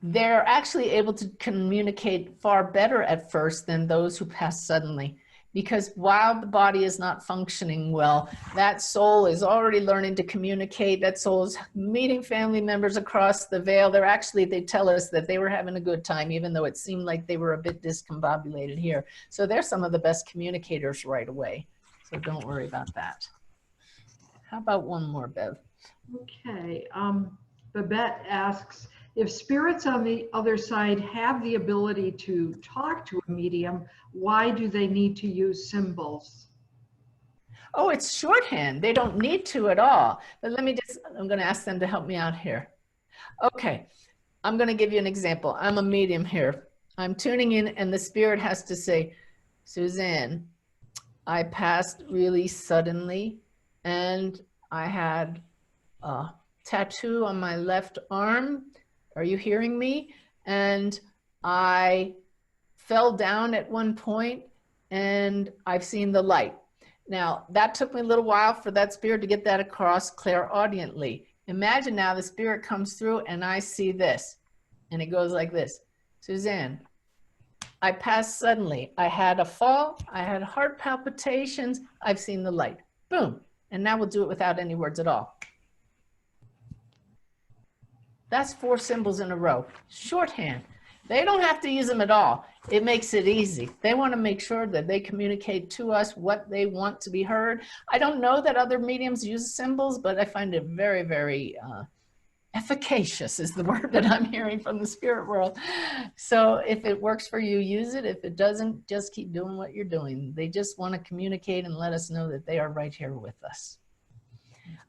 They're actually able to communicate far better at first than those who pass suddenly, because while the body is not functioning well, that soul is already learning to communicate. That soul is meeting family members across the veil. They tell us that they were having a good time, even though it seemed like they were a bit discombobulated here. So they're some of the best communicators right away. So don't worry about that. How about one more, Bev? Okay. Babette asks, if spirits on the other side have the ability to talk to a medium, why do they need to use symbols? Oh, it's shorthand. They don't need to at all. But I'm going to ask them to help me out here. Okay. I'm going to give you an example. I'm a medium here. I'm tuning in and the spirit has to say, Suzanne, I passed really suddenly and I had a tattoo on my left arm. Are you hearing me? And I fell down at one point and I've seen the light. Now, that took me a little while for that spirit to get that across clairaudiently. Imagine now the spirit comes through and I see this. And it goes like this. Suzanne, I passed suddenly. I had a fall. I had heart palpitations. I've seen the light. Boom. And now we'll do it without any words at all. That's 4 symbols in a row. Shorthand. They don't have to use them at all. It makes it easy. They want to make sure that they communicate to us what they want to be heard. I don't know that other mediums use symbols, but I find it very, very efficacious is the word that I'm hearing from the spirit world. So if it works for you, use it. If it doesn't, just keep doing what you're doing. They just want to communicate and let us know that they are right here with us.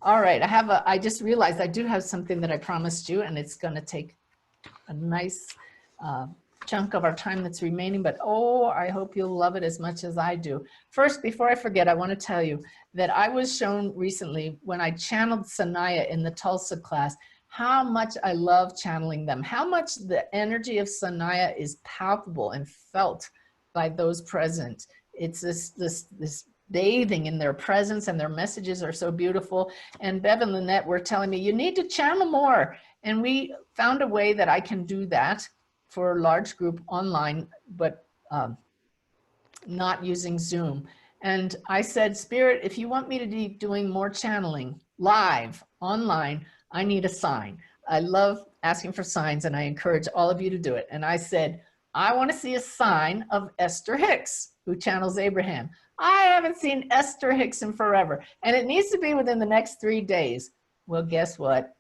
All right, I just realized I do have something that I promised you, and it's going to take a nice chunk of our time that's remaining, but oh, I hope you'll love it as much as I do. First, before I forget, I want to tell you that I was shown recently when I channeled Sanaya in the Tulsa class, how much I love channeling them, how much the energy of Sanaya is palpable and felt by those present. It's this bathing in their presence, and their messages are so beautiful. And Bev and Lynette were telling me, you need to channel more. And we found a way that I can do that for a large group online, but not using Zoom. And I said, Spirit, if you want me to be doing more channeling live, online, I need a sign. I love asking for signs, and I encourage all of you to do it. And I said, I want to see a sign of Esther Hicks, who channels Abraham. I haven't seen Esther Hicks in forever, and it needs to be within the next 3 days. Well, guess what?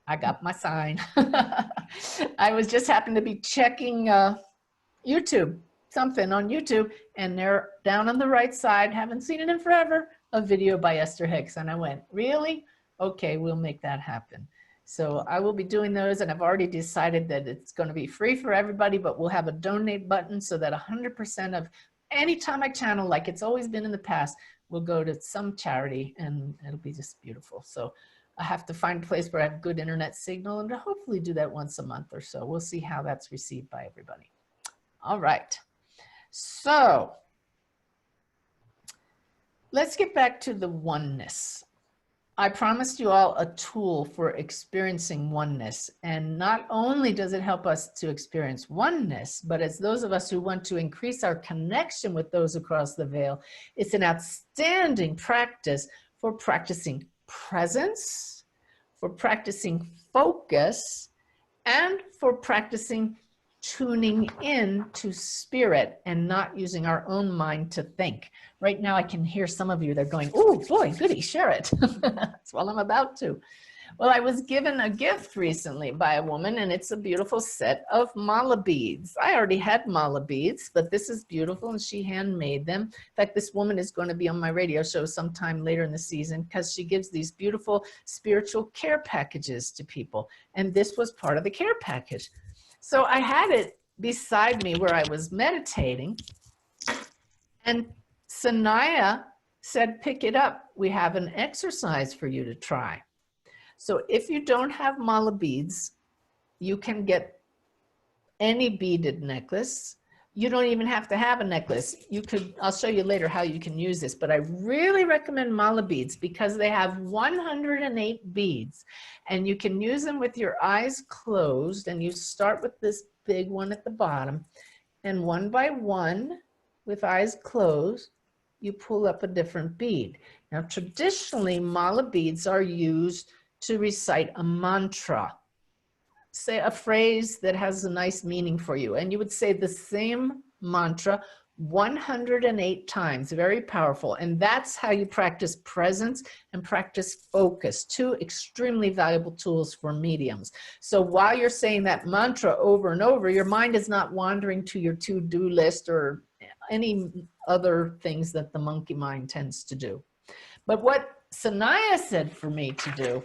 I got my sign. I was just happened to be checking YouTube, something on YouTube, and they're down on the right side, haven't seen it in forever, a video by Esther Hicks. And I went, really? Okay, we'll make that happen. So I will be doing those, and I've already decided that it's going to be free for everybody, but we'll have a donate button so that 100% of anytime I channel, like it's always been in the past, will go to some charity, and it'll be just beautiful. So I have to find a place where I have good internet signal, and to hopefully do that once a month or so. We'll see how that's received by everybody. All right. So let's get back to the oneness. I promised you all a tool for experiencing oneness. And not only does it help us to experience oneness, but as those of us who want to increase our connection with those across the veil, it's an outstanding practice for practicing presence, for practicing focus, and for practicing tuning in to spirit and not using our own mind to think. Right now, I can hear some of you, they're going, oh boy, goody, share it. That's what I'm about to. Well, I was given a gift recently by a woman, and it's a beautiful set of mala beads. I already had mala beads, but this is beautiful, and she handmade them. In fact, this woman is going to be on my radio show sometime later in the season because she gives these beautiful spiritual care packages to people, and this was part of the care package. So I had it beside me where I was meditating, and Sanaya said, pick it up. We have an exercise for you to try. So if you don't have mala beads, you can get any beaded necklace. You don't even have to have a necklace. You could, I'll show you later how you can use this, but I really recommend mala beads because they have 108 beads, and you can use them with your eyes closed, and you start with this big one at the bottom, and one by one, with eyes closed, you pull up a different bead. Now, traditionally, mala beads are used to recite a mantra. Say a phrase that has a nice meaning for you. And you would say the same mantra 108 times, very powerful. And that's how you practice presence and practice focus, 2 extremely valuable tools for mediums. So while you're saying that mantra over and over, your mind is not wandering to your to-do list or any other things that the monkey mind tends to do. But what Sanaya said for me to do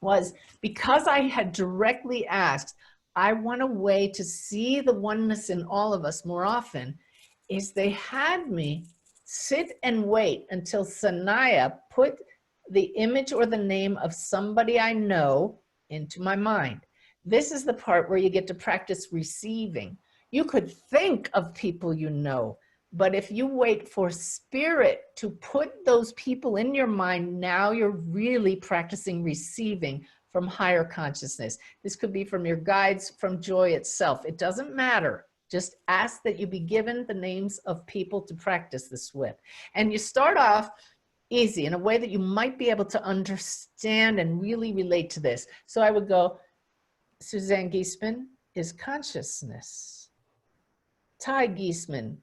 was, because I had directly asked, I want a way to see the oneness in all of us more often, is they had me sit and wait until Sanaya put the image or the name of somebody I know into my mind. This is the part where you get to practice receiving. You could think of people you know, but if you wait for spirit to put those people in your mind, now you're really practicing receiving from higher consciousness. This could be from your guides, from joy itself. It doesn't matter. Just ask that you be given the names of people to practice this with. And you start off easy in a way that you might be able to understand and really relate to this. So I would go, Suzanne Giesemann is consciousness. Ty Giesemann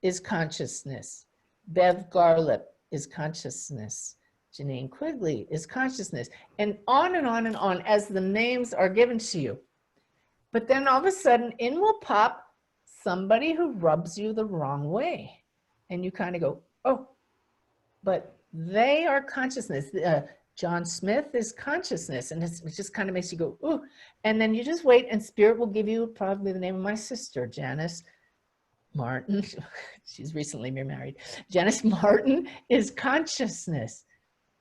is consciousness. Bev Garlip is consciousness. Janine Quigley is consciousness. And on and on and on as the names are given to you. But then all of a sudden in will pop somebody who rubs you the wrong way. And you kind of go, oh, but they are consciousness. John Smith is consciousness. And it just kind of makes you go, ooh. And then you just wait and Spirit will give you probably the name of my sister, Janice Martin. She's recently remarried. Janice Martin is consciousness.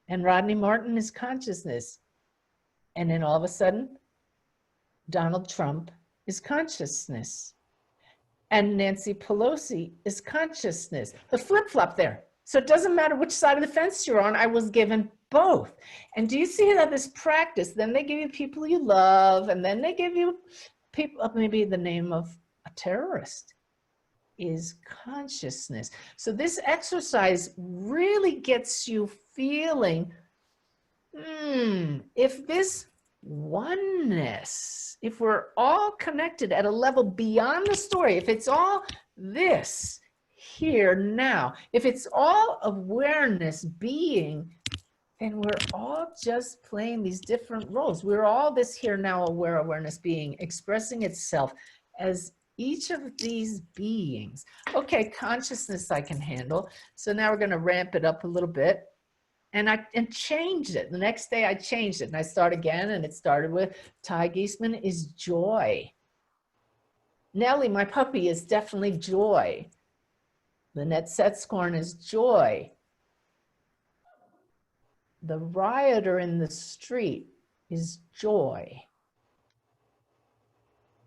And Rodney Martin is consciousness. And then all of a sudden, Donald Trump is consciousness. And Nancy Pelosi is consciousness. The flip-flop there. So it doesn't matter which side of the fence you're on, I was given both. And do you see that this practice, then they give you people you love, and then they give you people, maybe the name of a terrorist is consciousness. So this exercise really gets you feeling, if this oneness, if we're all connected at a level beyond the story, if it's all this here now, if it's all awareness being, then we're all just playing these different roles. We're all this here now aware awareness being expressing itself as each of these beings. Okay, consciousness I can handle. So now we're going to ramp it up a little bit. And changed it. The next day I changed it and I start again, and it started with Ty Giesemann is joy. Nellie, my puppy, is definitely joy. Lynette Setscorn is joy. The rioter in the street is joy.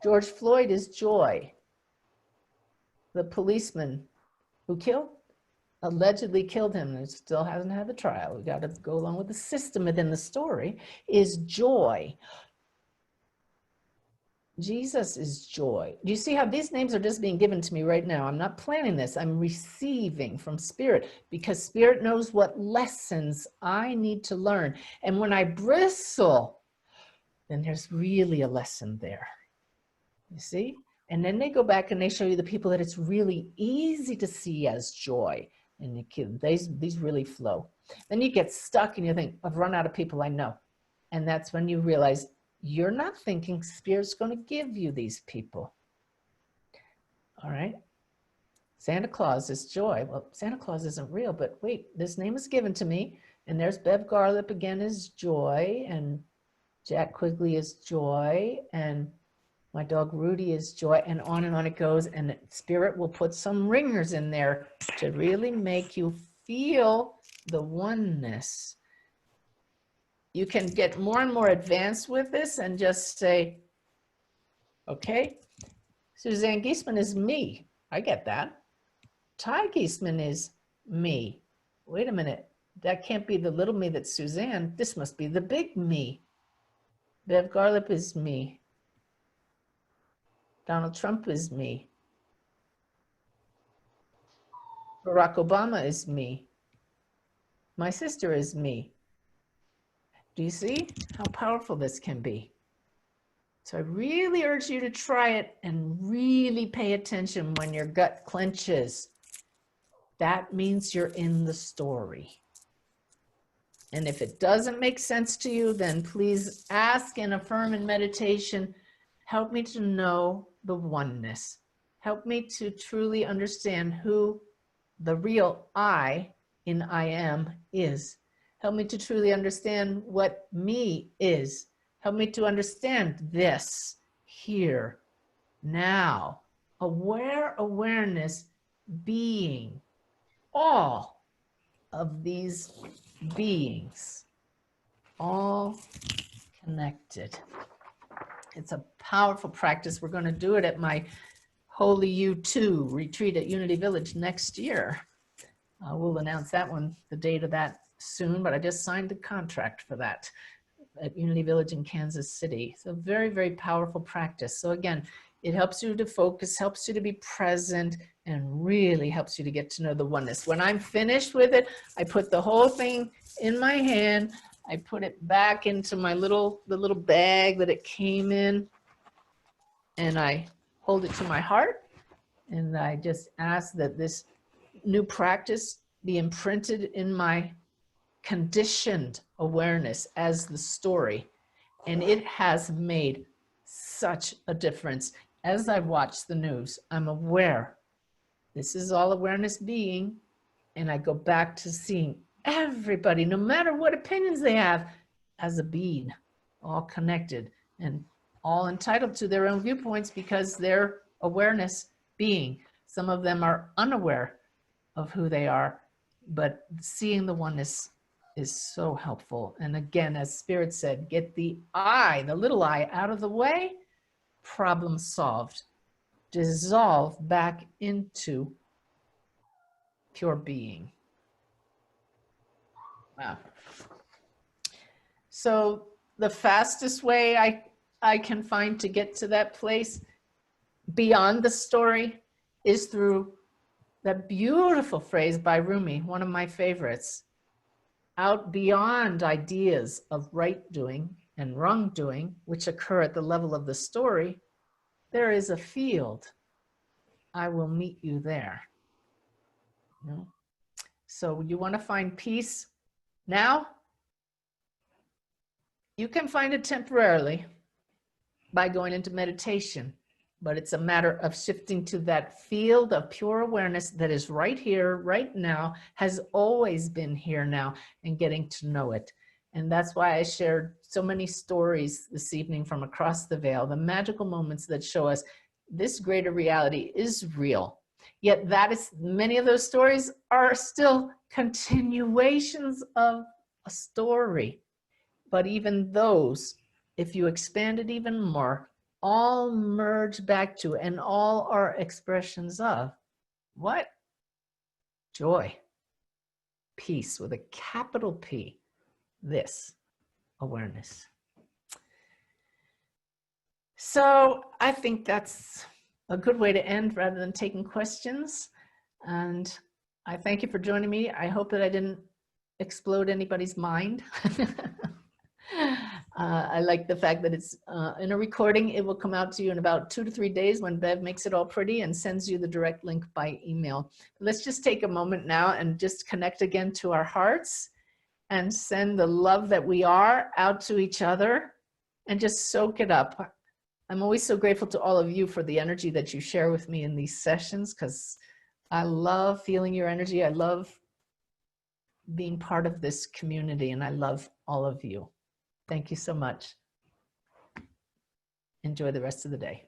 George Floyd is joy. The policeman who allegedly killed him, and still hasn't had the trial, we got to go along with the system within the story, is joy. Jesus is joy. Do you see how these names are just being given to me right now? I'm not planning this. I'm receiving from Spirit, because Spirit knows what lessons I need to learn. And when I bristle, then there's really a lesson there. You see? And then they go back and they show you the people that it's really easy to see as joy. And these really flow. Then you get stuck and you think, I've run out of people I know. And that's when you realize you're not thinking Spirit's going to give you these people. All right. Santa Claus is joy. Well, Santa Claus isn't real, but wait, this name is given to me. And there's Bev Garlip again is joy. And Jack Quigley is joy. And my dog Rudy is joy, and on it goes. And Spirit will put some ringers in there to really make you feel the oneness. You can get more and more advanced with this and just say, okay, Suzanne Giesemann is me. I get that. Ty Giesemann is me. Wait a minute. That can't be the little me that's Suzanne. This must be the big me. Bev Garlip is me. Donald Trump is me. Barack Obama is me. My sister is me. Do you see how powerful this can be? So I really urge you to try it and really pay attention when your gut clenches. That means you're in the story. And if it doesn't make sense to you, then please ask and affirm in meditation, help me to know the oneness. Help me to truly understand who the real I in I am is. Help me to truly understand what me is. Help me to understand this here, now. Awareness being all of these beings, all connected. It's a powerful practice. We're going to do it at my Holy U2 retreat at Unity Village next year. We'll announce that one, the date of that soon, but I just signed the contract for that at Unity Village in Kansas City. It's a very, very powerful practice. So again, It helps you to focus, helps you to be present, and really helps you to get to know the oneness. When I'm finished with it, I put the whole thing in my hand. I put it back into my the little bag that it came in, and I hold it to my heart. And I just ask that this new practice be imprinted in my conditioned awareness as the story. And it has made such a difference. As I watch the news, I'm aware this is all awareness being, and I go back to seeing everybody, no matter what opinions they have, as a being, all connected and all entitled to their own viewpoints because they're awareness being. Some of them are unaware of who they are, but seeing the oneness is so helpful. And again, as Spirit said, get the I, the little I, out of the way, problem solved. Dissolve back into pure being. Wow. So the fastest way I can find to get to that place beyond the story is through that beautiful phrase by Rumi, one of my favorites. Out beyond ideas of right doing and wrong doing, which occur at the level of the story, there is a field. I will meet you there. You know? So you want to find peace now? You can find it temporarily by going into meditation, but it's a matter of shifting to that field of pure awareness that is right here, right now, has always been here now, and getting to know it. And that's why I shared so many stories this evening from across the veil, the magical moments that show us this greater reality is real. Yet many of those stories are still continuations of a story. But even those, if you expand it even more, all merge back to and all are expressions of what? Joy, peace with a capital P, this awareness. So I think that's a good way to end rather than taking questions. And I thank you for joining me. I hope that I didn't explode anybody's mind. I like the fact that it's in a recording. It will come out to you in about 2 to 3 days when Bev makes it all pretty and sends you the direct link by email. Let's just take a moment now and just connect again to our hearts and send the love that we are out to each other and just soak it up. I'm always so grateful to all of you for the energy that you share with me in these sessions, because I love feeling your energy. I love being part of this community, and I love all of you. Thank you so much. Enjoy the rest of the day.